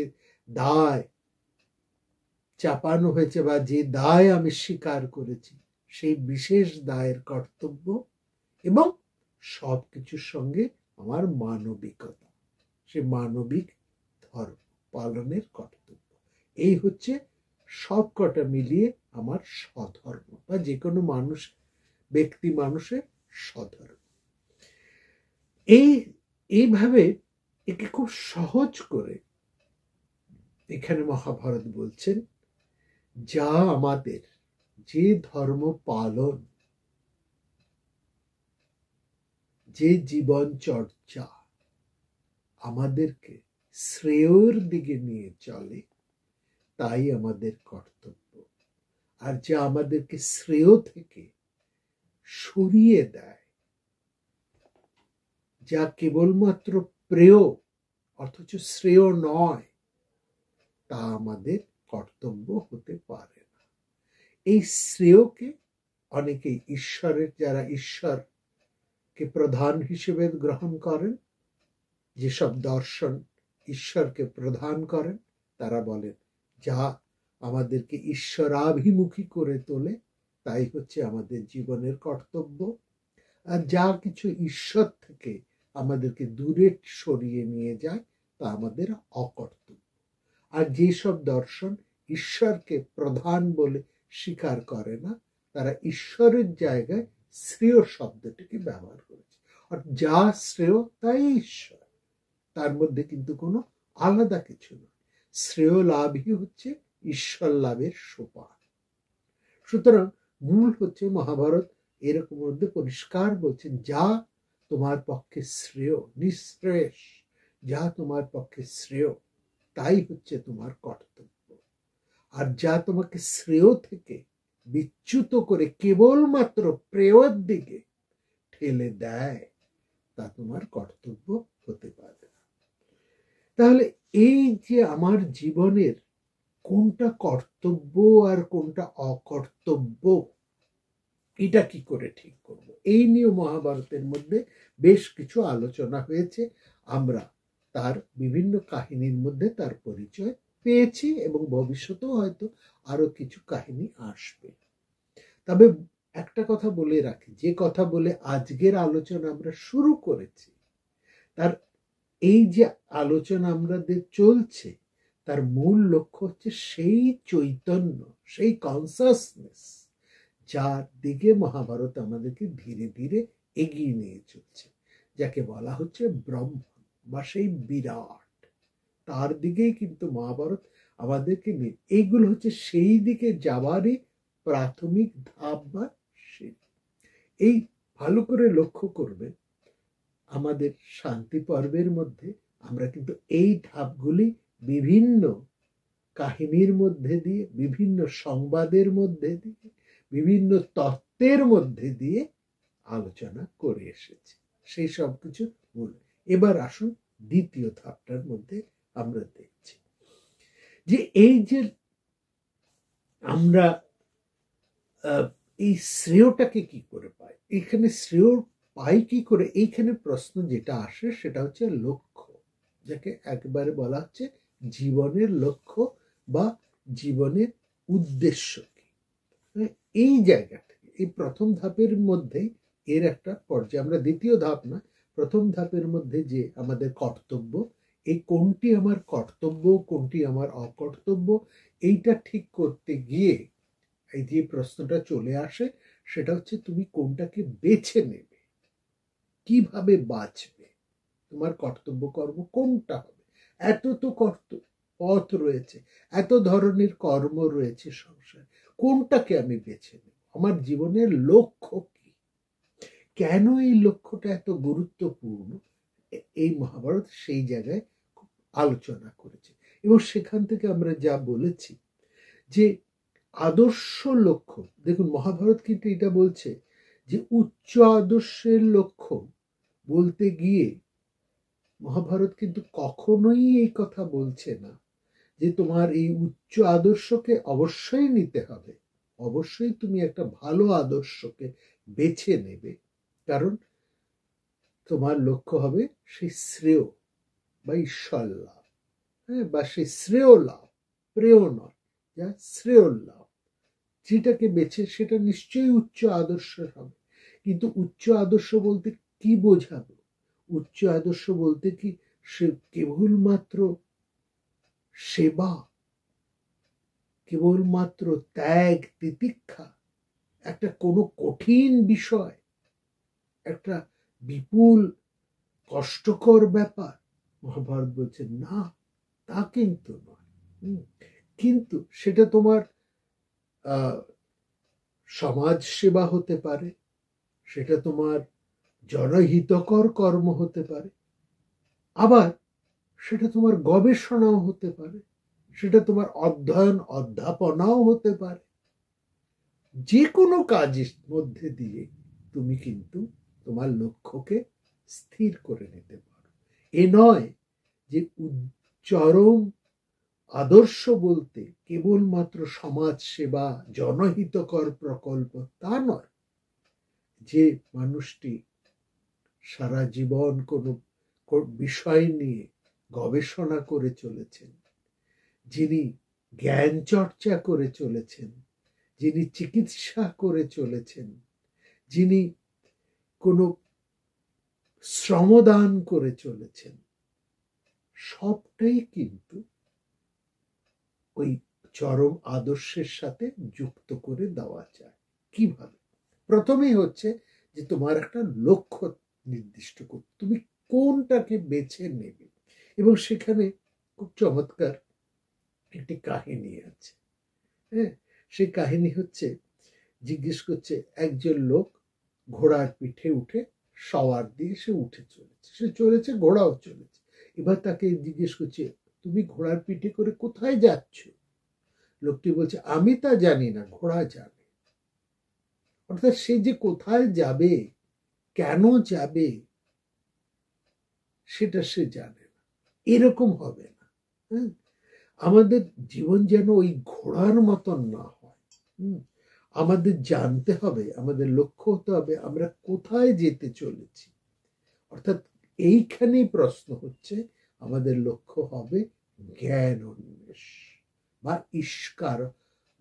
দায় চাপানো হয়েছে বা যে দায় আমি স্বীকার করেছি, সেই বিশেষ দায়ের কর্তব্য, এবং সব কিছুর সঙ্গে আমার মানবিকতা, সে মানবিক ধর্ম পালনের কর্তব্য। এই হচ্ছে সব কটা মিলিয়ে আমার স্বধর্ম, বা যে কোনো মানুষ ব্যক্তি মানুষের স্বধর্ম। এইভাবে একে খুব সহজ করে এখানে মহাভারত বলছেন, যা আমাদের যে ধর্ম পালন, যে জীবন চর্চা আমাদেরকে শ্রেয়র দিকে নিয়ে চলে, তাই আমাদের কর্তব্য। আর যা আমাদেরকে শ্রেয় থেকে সরিয়ে দেয়, যা কেবলমাত্র প্রেয় অথচ শ্রেয় নয়, তা আমাদের কর্তব্য হতে পারে না। এই শ্রেয়কে অনেকে ঈশ্বরের, যারা ঈশ্বরকে প্রধান হিসেবে গ্রহণ করেন, যেসব দর্শন ঈশ্বরকে প্রধান করেন, তারা বলেন যা আমাদেরকে ঈশ্বরাভিমুখী করে তোলে তাই হচ্ছে আমাদের জীবনের কর্তব্য, আর যা কিছু ঈশ্বর থেকে আমাদেরকে দূরে সরিয়ে নিয়ে যায় তা আমাদের অকর্তব্য। আর যেসব দর্শন ঈশ্বরকে প্রধান বলে স্বীকার করে না, তারা ঈশ্বরের জায়গায় শ্রেয় শব্দটিকে ব্যবহার করেছে। আর যা শ্রেয় তাই ঈশ্বর, তার মধ্যে কিন্তু কোনো আলাদা কিছু নয়। শ্রেয় লাভই হচ্ছে ঈশ্বর লাভের সোপান। সুতরাং মূল হচ্ছে মহাভারত এরকম মধ্যে পরিষ্কার বলছেন, যা তোমার পক্ষে শ্রেয়, নিঃশ্রেয়স, যা তোমার পক্ষে শ্রেয় তাই হচ্ছে তোমার কর্তব্য। আর যা তোমাকে শ্রেয় থেকে বিচ্যুত করে কেবলমাত্র প্রেয়ের দিকে ঠেলে দেয়, তা তোমার কর্তব্য হতে পারে না। তাহলে এই যে আমার জীবনের কোনটা কর্তব্য আর কোনটা অকর্তব্য, এটা কি করে ঠিক করব, এই নিয়ে মহাভারতের মধ্যে বেশ কিছু আলোচনা হয়েছে। আমরা তার বিভিন্ন কাহিনীর মধ্যে তার পরিচয় পেয়েছি এবং ভবিষ্যতেও হয়তো আরো কিছু কাহিনী আসবে। তবে একটা কথা বলে রাখি, যে কথা বলে আজকের আলোচনা আমরা শুরু করেছি, তার এই যে আলোচনা আমাদের চলছে, তার মূল লক্ষ্য হচ্ছে সেই চৈতন্য, সেই কনসাসনেস যার দিকে মহাভারত আমাদেরকে ধীরে ধীরে এগিয়ে নিয়ে চলছে, যাকে বলা হচ্ছে ব্রহ্ম বা সেই বিরাট, তার দিকেই কিন্তু মহাভারত আমাদেরকে নিয়ে, এইগুলো হচ্ছে সেই দিকে যাওয়ারই প্রাথমিক ধাপ বা সিঁড়ি। এই ভালো করে লক্ষ্য করবে, আমাদের শান্তি পর্বের মধ্যে আমরা কিন্তু এই ধাপগুলি বিভিন্ন কাহিনীর মধ্যে দিয়ে, বিভিন্ন সংবাদের মধ্যে দিয়ে, বিভিন্ন তত্ত্বের মধ্যে দিয়ে আলোচনা করে এসেছি। সেই সব কিছু মূল। এবার আসুন দ্বিতীয় ধাপটার মধ্যে আমরা দেখছি যে এই যে আমরা এই শ্রেয়টাকে কি করে পাই, এখানে শ্রেয় পাই কি করে, এইখানে প্রশ্ন যেটা আসে সেটা হচ্ছে লক্ষ্য, যাকে একবারে বলা হচ্ছে জীবনের লক্ষ্য বা জীবনের উদ্দেশ্য কি। এই জায়গা থেকে এই প্রথম ধাপের মধ্যেই এর একটা পর্যায়ে, আমরা দ্বিতীয় ধাপ না, প্রথম ধাপের মধ্যে যে আমাদের কর্তব্য, এই কোনটি আমার কর্তব্য কোনটি আমার অকর্তব্য, এইটা ঠিক করতে গিয়ে এই যে প্রশ্নটা চলে আসে সেটা হচ্ছে তুমি কোনটাকে বেছে নেবে, কিভাবে বাঁচবে, তোমার কর্তব্য কর্ম কোনটা হবে। এত তো পথ রয়েছে, এত ধরনের কর্ম রয়েছে সংসারে, কোনটাকে আমি বেছে নেব, আমার জীবনের লক্ষ্য কি, কেন এই লক্ষ্যটা এত গুরুত্বপূর্ণ, এই মহাভারত সেই জায়গায় খুব আলোচনা করেছে। এবং সেখান থেকে আমরা যা বলেছি যে আদর্শ লক্ষ্য, দেখুন মহাভারত কিন্তু এটা বলছে যে উচ্চ আদর্শের লক্ষ্য বলতে গিয়ে মহাভারত কিন্তু কখনোই এই কথা বলছে না যে তোমার এই উচ্চ আদর্শকে অবশ্যই নিতে হবে, অবশ্যই তুমি একটা ভালো আদর্শকে বেছে নেবে, কারণ তোমার লক্ষ্য হবে সেই শ্রেয় বা ঈশ্বর লাভ, হ্যাঁ, বা সেই শ্রেয় লাভ, প্রেয় নয়, যা শ্রেয় লাভ, যেটাকে বেছে সেটা নিশ্চয়ই উচ্চ আদর্শের হবে। কিন্তু উচ্চ আদর্শ বলতে কি বোঝাবো, উচ্চ আদর্শ বলতে কি সে কেবলমাত্র সেবা, কেবলমাত্র ত্যাগ তিতিক্ষা, একটা কোনো কঠিন বিষয়, একটা বিপুল কষ্টকর ব্যাপার? মহাভারত বলছে না, তা কিন্তু নয়। কিন্তু সেটা তোমার সমাজ সেবা হতে পারে, সেটা তোমার জনহিতকর কর্ম হতে পারে, আবার সেটা তোমার গবেষণাও হতে পারে, সেটা তোমার অধ্যয়ন অধ্যাপনাও হতে পারে। যে কোনো কাজের মধ্যে দিয়ে তুমি কিন্তু তোমার লক্ষ্যকে স্থির করে নিতে পারো। এ নয় যে চরম আদর্শ বলতে কেবলমাত্র সমাজ সেবা, জনহিতকর প্রকল্প, তা নয়। যে মানুষটি সারা জীবন কোনো বিষয় নিয়ে গবেষণা করে চলেছেন, যিনি জ্ঞান চর্চা করে চলেছেন, যিনি চিকিৎসা করে চলেছেন, যিনি কোনো শ্রমদান করে চলেছেন, সবটাই কিন্তু ওই চরম আদর্শের সাথে যুক্ত করে দেওয়া যায়। কিভাবে? প্রথমেই হচ্ছে যে তোমার একটা লক্ষ্য নির্দিষ্ট করতে, তুমি কোনটাকে বেছে নেবে। এবং সেখানে খুব চমৎকার একটি কাহিনী আছে। হ্যাঁ, সেই কাহিনী হচ্ছে, জিজ্ঞেস করছে একজন লোক ঘোড়ার পিঠে উঠে, সওয়ার দিয়ে সে উঠে চলেছে, সে চলেছে, ঘোড়াও চলেছে। এবার তাকে জিজ্ঞেস করছে, তুমি ঘোড়ার পিঠে করে কোথায় যাচ্ছ? লোকটি বলছে, আমি তা জানি না, ঘোড়া যাবে। অর্থাৎ সে যে কোথায় যাবে, কেন যাবে, সেটা সে জানে না। এরকম হবে না। আমাদের জীবন যেন ওই ঘোড়ার মতন না হয়। আমাদের জানতে হবে, আমাদের লক্ষ্য হতে হবে আমরা কোথায় যেতে চলেছি। অর্থাৎ এইখানেই প্রশ্ন হচ্ছে, আমাদের লক্ষ্য হবে জ্ঞান উন্মেষ বা ঈশ্বর।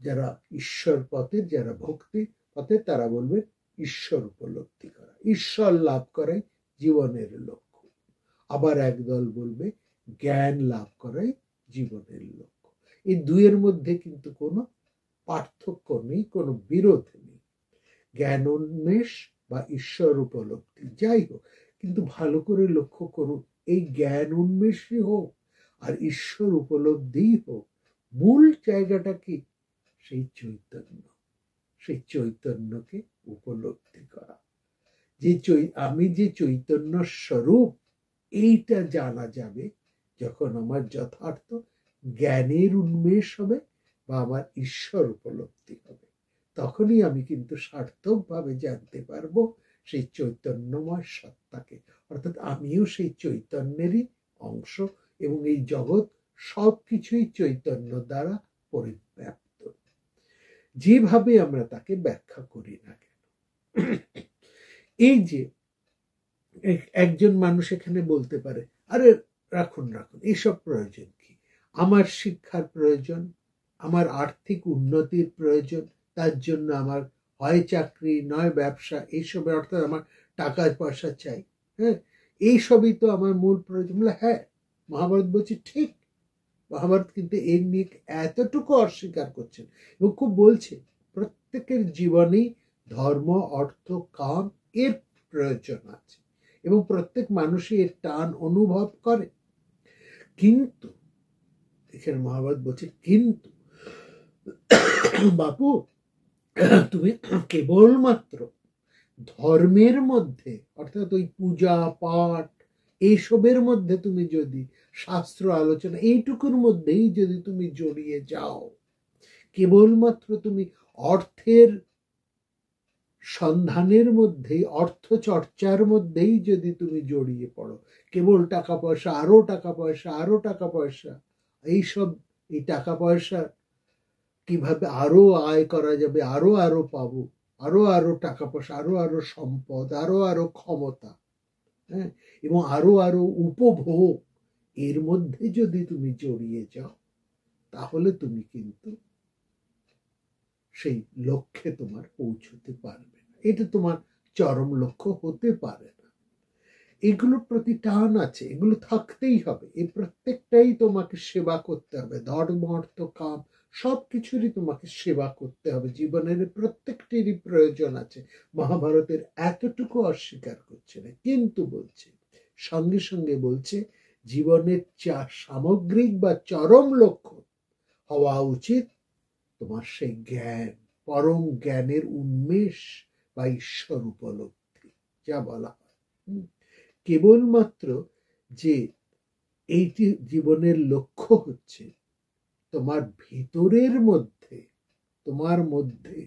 যারা ঈশ্বর পথে, যারা ভক্তি পথে, তারা বলবে ঈশ্বর উপলব্ধি করা, ঈশ্বর লাভ করাই জীবনের লক্ষ্য। আবার একদল বলবে জ্ঞান লাভ করাই জীবনের লক্ষ্য। এই দুইয়ের মধ্যে কিন্তু কোনো পার্থক্য নেই, কোনো বিরোধ নেই। জ্ঞান উন্মেষ বা ঈশ্বর উপলব্ধি যাই হোক, কিন্তু ভালো করে লক্ষ্য করুন, এই জ্ঞান উন্মেষই হোক আর ঈশ্বর উপলব্ধিই হোক, মূল জায়গাটা কি? সেই চৈতন্য। সেই চৈতন্যকে উপলব্ধি করা, যে আমি যে চৈতন্য স্বরূপ, এইটা জানা যাবে যখন আমার যথার্থ জ্ঞানের উন্মেষ হবে বা আমার ঈশ্বর উপলব্ধি হবে। তখনই আমি কিন্তু সার্থকভাবে জানতে পারবো সেই চৈতন্যময় সত্তাকে। অর্থাৎ আমিও সেই চৈতন্যেরই অংশ এবং এই জগৎ সবকিছুই চৈতন্য দ্বারা পরিব্যাপ্ত, যেভাবে আমরা তাকে ব্যাখ্যা করি না কেন। এই যে একজন মানুষ এখানে বলতে পারে, আরে রাখুন রাখুন, এইসব প্রয়োজন কি? আমার শিক্ষার প্রয়োজন, আমার আর্থিক উন্নতির প্রয়োজন, তার জন্য আমার হয় চাকরি নয় ব্যবসা, এইসবের অর্থাৎ আমার টাকা পয়সা চাই। হ্যাঁ, এইসবই তো আমার মূল প্রয়োজন। বলে হ্যাঁ, মহাভারত বলছে ঠিক। মহাভারত কিন্তু এর নিয়ে এতটুকু অস্বীকার করছেন এবং খুব বলছে প্রত্যেকের জীবনেই ধর্ম, অর্থ, কাম এর প্রয়োজন আছে এবং প্রত্যেক মানুষই এর টান অনুভব করে। কিন্তু এখানে মহাভারত বলছে, কিন্তু বাপু, তুমি কেবলমাত্র ধর্মের মধ্যে, অর্থাৎ ওই পূজা পাঠ এইসবের মধ্যে তুমি যদি, শাস্ত্র আলোচনা এইটুকুর মধ্যেই যদি তুমি জড়িয়ে যাও, কেবলমাত্র তুমি অর্থের সন্ধানের মধ্যেই, অর্থ চর্চার মধ্যেই যদি তুমি জড়িয়ে পড়ো, কেবল টাকা পয়সা, আরো টাকা পয়সা, আরো টাকা পয়সা, এইসব, এই টাকা পয়সা কিভাবে আরো আয় করা যাবে, আরো আরো পাবো, আরো আরো টাকা পয়সা, আরো আরো সম্পদ, আরো আরো ক্ষমতা, হ্যাঁ, এবং আরো আরো উপভোগ, এর মধ্যে যদি তুমি জড়িয়ে যাও, তাহলে তুমি কিন্তু সেই লক্ষ্যে তোমার পৌঁছতে পারবে না। এটা তোমার চরম লক্ষ্য হতে পারে না। এগুলোর প্রতি টান আছে, এগুলো থাকতেই হবে। এই প্রত্যেকটাই তোমাকে সেবা করতে হবে, ধর্ম অর্থ কাম সবকিছুরই তোমাকে সেবা করতে হবে। জীবনের প্রত্যেকটিরই প্রয়োজন আছে। মহাভারতের এতটুকু অস্বীকার করছে না, কিন্তু বলছে সঙ্গে সঙ্গে বলছে জীবনের সামগ্রিক বা চরম লক্ষ্য হওয়া উচিত তোমার সেই জ্ঞান, পরম জ্ঞানের উন্মেষ বা ঈশ্বর উপলব্ধি, যা বলা হয়। কেবলমাত্র যে এইটি জীবনের লক্ষ্য হচ্ছে তোমার ভিতরের মধ্যে, তোমার মধ্যে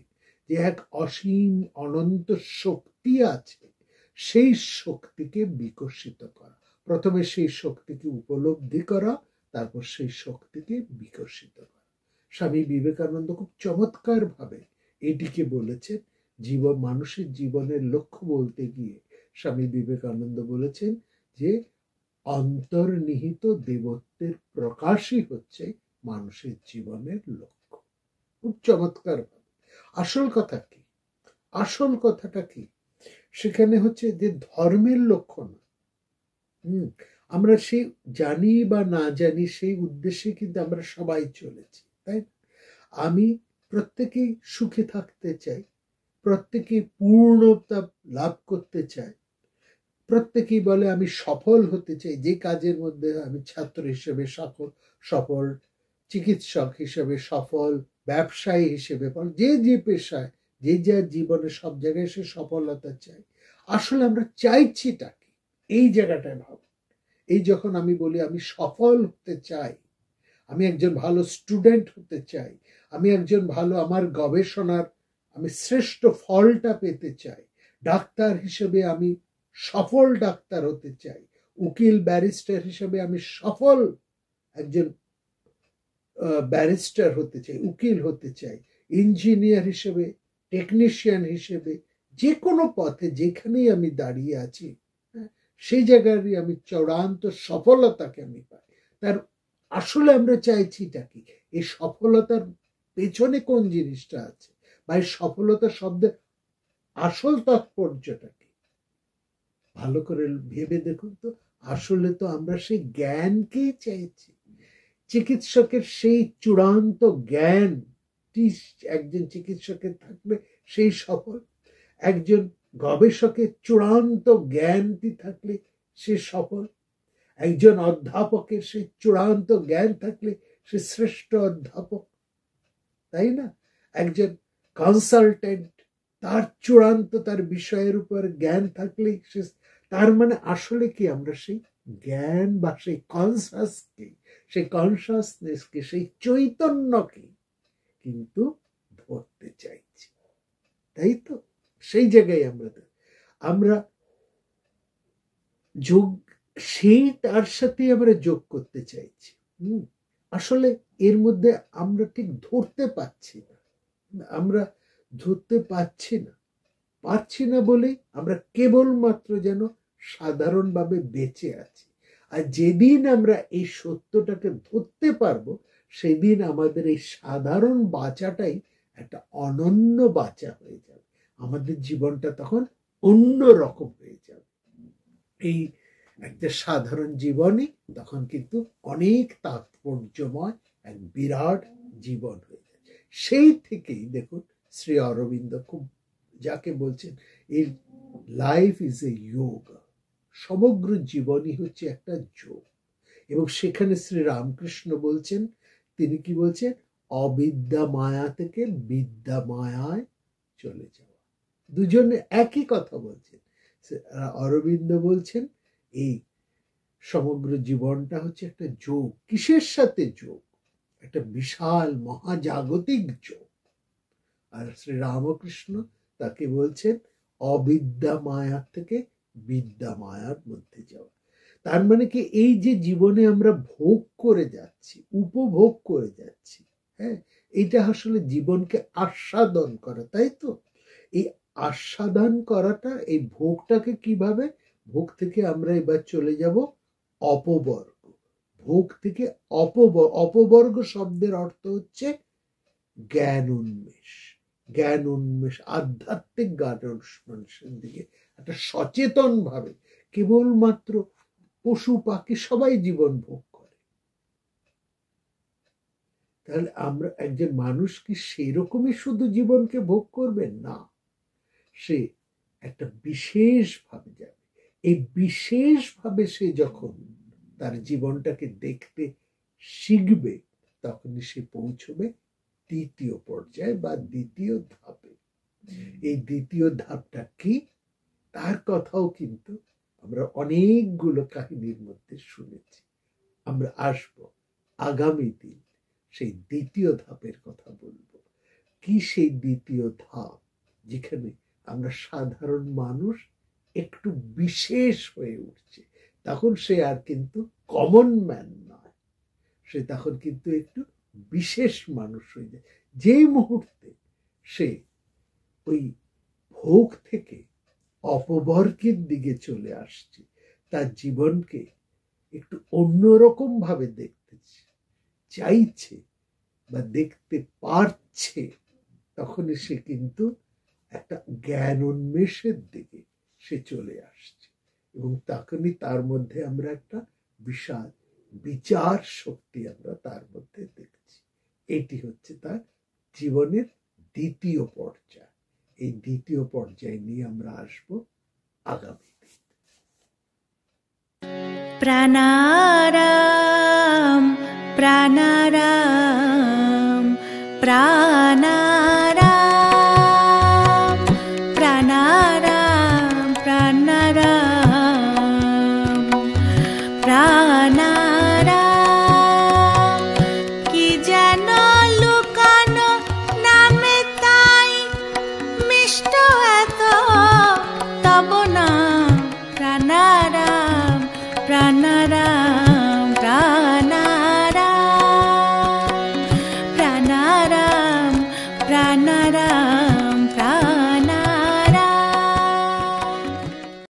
যে এক অসীম অনন্ত শক্তি আছে, সেই শক্তিকে বিকশিত করা। প্রথমে সেই শক্তিকে উপলব্ধি করা, তারপর সেই শক্তিকে বিকশিত করা। স্বামী বিবেকানন্দ খুব চমৎকার ভাবে এটিকে বলেছেন। মানুষের জীবনের লক্ষ্য বলতে গিয়ে স্বামী বিবেকানন্দ বলেছেন যে অন্তর্নিহিত দেবত্বের প্রকাশই হচ্ছে মানুষের জীবনের লক্ষ্য। খুব চমৎকার ভাবে। আসল কথা কি? আসল কথাটা কি? সেখানে হচ্ছে যে ধর্মের লক্ষ্য না। আমরা সেই জানি বা না জানি সেই উদ্দেশ্যে কিন্তু আমরা সবাই চলেছি, তাই না? আমি প্রত্যেকেই সুখে থাকতে চাই, প্রত্যেকেই পূর্ণতা লাভ করতে চাই, প্রত্যেকেই বলে আমি সফল হতে চাই। যে কাজের মধ্যে আমি ছাত্র হিসেবে সফল, চিকিৎসক হিসেবে সফল, ব্যবসায়ী হিসেবে, যে যে পেশায়, যে যার জীবনে সব জায়গায় সে সফলতা চাই। আসলে আমরা চাইছিটা কি? এই জায়গাটায় ভাব। এই যখন আমি বলি আমি সফল হতে চাই, আমি একজন ভালো স্টুডেন্ট হতে চাই, আমি একজন ভালো, আমার গবেষণার আমি শ্রেষ্ঠ ফলটা পেতে চাই, ডাক্তার হিসেবে আমি সফল ডাক্তার হতে চাই, উকিল ব্যারিস্টার হিসেবে আমি সফল একজন ব্যারিস্টার হতে চাই, উকিল হতে চাই, ইঞ্জিনিয়ার হিসেবে, টেকনিশিয়ান হিসেবে, যে কোনো পথে যেখানেই আমি দাঁড়িয়ে আছি, সেই জায়গারই আমি চূড়ান্ত সফলতাকে আমি পাই। তার আসলে আমরা চাইছিটা কি? এই সফলতার পেছনে কোন জিনিসটা আছে, বা এই সফলতা শব্দের আসল তাৎপর্যটা কি? ভালো করে ভেবে দেখুন তো। আসলে তো আমরা সেই জ্ঞানকেই চাইছি। চিকিৎসকের সেই চূড়ান্ত জ্ঞান, একজন চিকিৎসকের থাকলে সেই সফল। একজন গবেষকের চূড়ান্ত জ্ঞানটি থাকলে সে সফল। একজন অধ্যাপকের সেই চূড়ান্ত জ্ঞান থাকলে সে শ্রেষ্ঠ অধ্যাপক, তাই না? একজন কনসালটেন্ট, তার চূড়ান্ত তার বিষয়ের উপর জ্ঞান থাকলে সে, তার মানে আসলে কি আমরা সেই জ্ঞান বা সেই কনসাসনেসকে, সেই চৈতন্যকে কিন্তু ধরতে চাইছি, তাই তো? সেই জায়গায় আমরা যোগ, সেই তার সাথে আমরা যোগ করতে চাইছি। আসলে এর মধ্যে আমরা ঠিক ধরতে পারছি না, পারছি না বলেই আমরা কেবলমাত্র যেন সাধারণভাবে বেঁচে আছি। আর যেদিন আমরা এই সত্যটাকে ধরতে পারবো, সেদিন আমাদের এই সাধারণ বাঁচাটাই একটা অনন্য বাঁচা হয়ে যাবে। আমাদের জীবনটা তখন অন্য রকম হয়ে যাবে। এই একটা সাধারণ জীবনই তখন কিন্তু অনেক তাৎপর্যময় এক বিরাট জীবন হয়ে যায়। সেই থেকেই দেখুন শ্রী অরবিন্দ খুব, যাকে বলছেন এই লাইফ ইজ এ যোগা, সমগ্র জীবনই হচ্ছে একটা যোগ। এবং সেখানে শ্রী রামকৃষ্ণ বলছেন, তিনি কি বলছেন? অবিদ্যা মায়া থেকে বিদ্যা মায়ায় চলে যাওয়া। দুজনে একই কথা বলছেন। অরবিন্দ বলছেন এই সমগ্র জীবনটা হচ্ছে একটা যোগ। কিসের সাথে যোগ? একটা বিশাল মহাজাগতিক যোগ। আর শ্রী রামকৃষ্ণ তাকে বলছেন অবিদ্যা মায়া থেকে বিদ্যা মায়ার মধ্যে যাওয়া। তার মানে কি, এই যে জীবনে আমরা ভোগ করে যাচ্ছি, উপভোগ করে যাচ্ছি, হ্যাঁ, এটা আসলে জীবনকে আস্বাদন করা, তাই তো? এই আস্বাদন করাটা, এই ভোগটাকে কিভাবে, ভোগ থেকে আমরা এবার চলে যাব অপবর্গ। ভোগ থেকে অপবর্গ শব্দের অর্থ হচ্ছে জ্ঞান উন্মেষ, আধ্যাত্মিক জ্ঞান উন্মেষের দিকে একটা সচেতন ভাবে কেবলমাত্র পশু পাখি সবাই জীবন ভোগ করে। তাহলে আমরা একজন মানুষ কি সেরকমই শুধু জীবনকে ভোগ করবেন? না, সে একটা বিশেষভাবে যাবে। এই বিশেষভাবে সে যখন তার জীবনটাকে দেখতে শিখবে, তখনই সে পৌঁছবে দ্বিতীয় পর্যায়ে বা দ্বিতীয় ধাপে। এই দ্বিতীয় ধাপটা কি, তার কথাও কিন্তু আমরা অনেকগুলো কাহিনীর মধ্যে শুনেছি। আমরা আসব আগামী দিন সেই দ্বিতীয় ধাপের কথা বলবো। কি সেই দ্বিতীয় ধাপ, যেখানে আমরা সাধারণ মানুষ একটু বিশেষ হয়ে উঠছে। তখন সে আর কিন্তু কমন ম্যান নয়, সে তখন কিন্তু একটু বিশেষ মানুষ হয়ে যায়। যেই মুহূর্তে সে ওই ভোগ থেকে অপবর্গের দিকে চলে আসছে, তার জীবনকে একটু অন্যরকম ভাবে দেখতে চাইছে বা দেখতে পারছে, তখনই সে কিন্তু একটা জ্ঞান উন্মেষের দিকে সে চলে আসছে। এবং তখনই তার মধ্যে আমরা একটা বিশাল বিচার শক্তি আমরা তার মধ্যে দেখছি। এটি হচ্ছে তার জীবনের দ্বিতীয় পর্যায়। এই দ্বিতীয় পর্যায় নিয়ে আমরা আসব আগামী দিন। প্রাণারাম প্রাণারাম প্রাণারাম প্রাণারাম প্রাণারাম প্রাণারাম। কি যেন লুকানো নামে তাই মিষ্ট এত তব নাম। প্রাণারাম প্রাণারাম প্রাণারাম প্রাণারাম প্রাণারাম।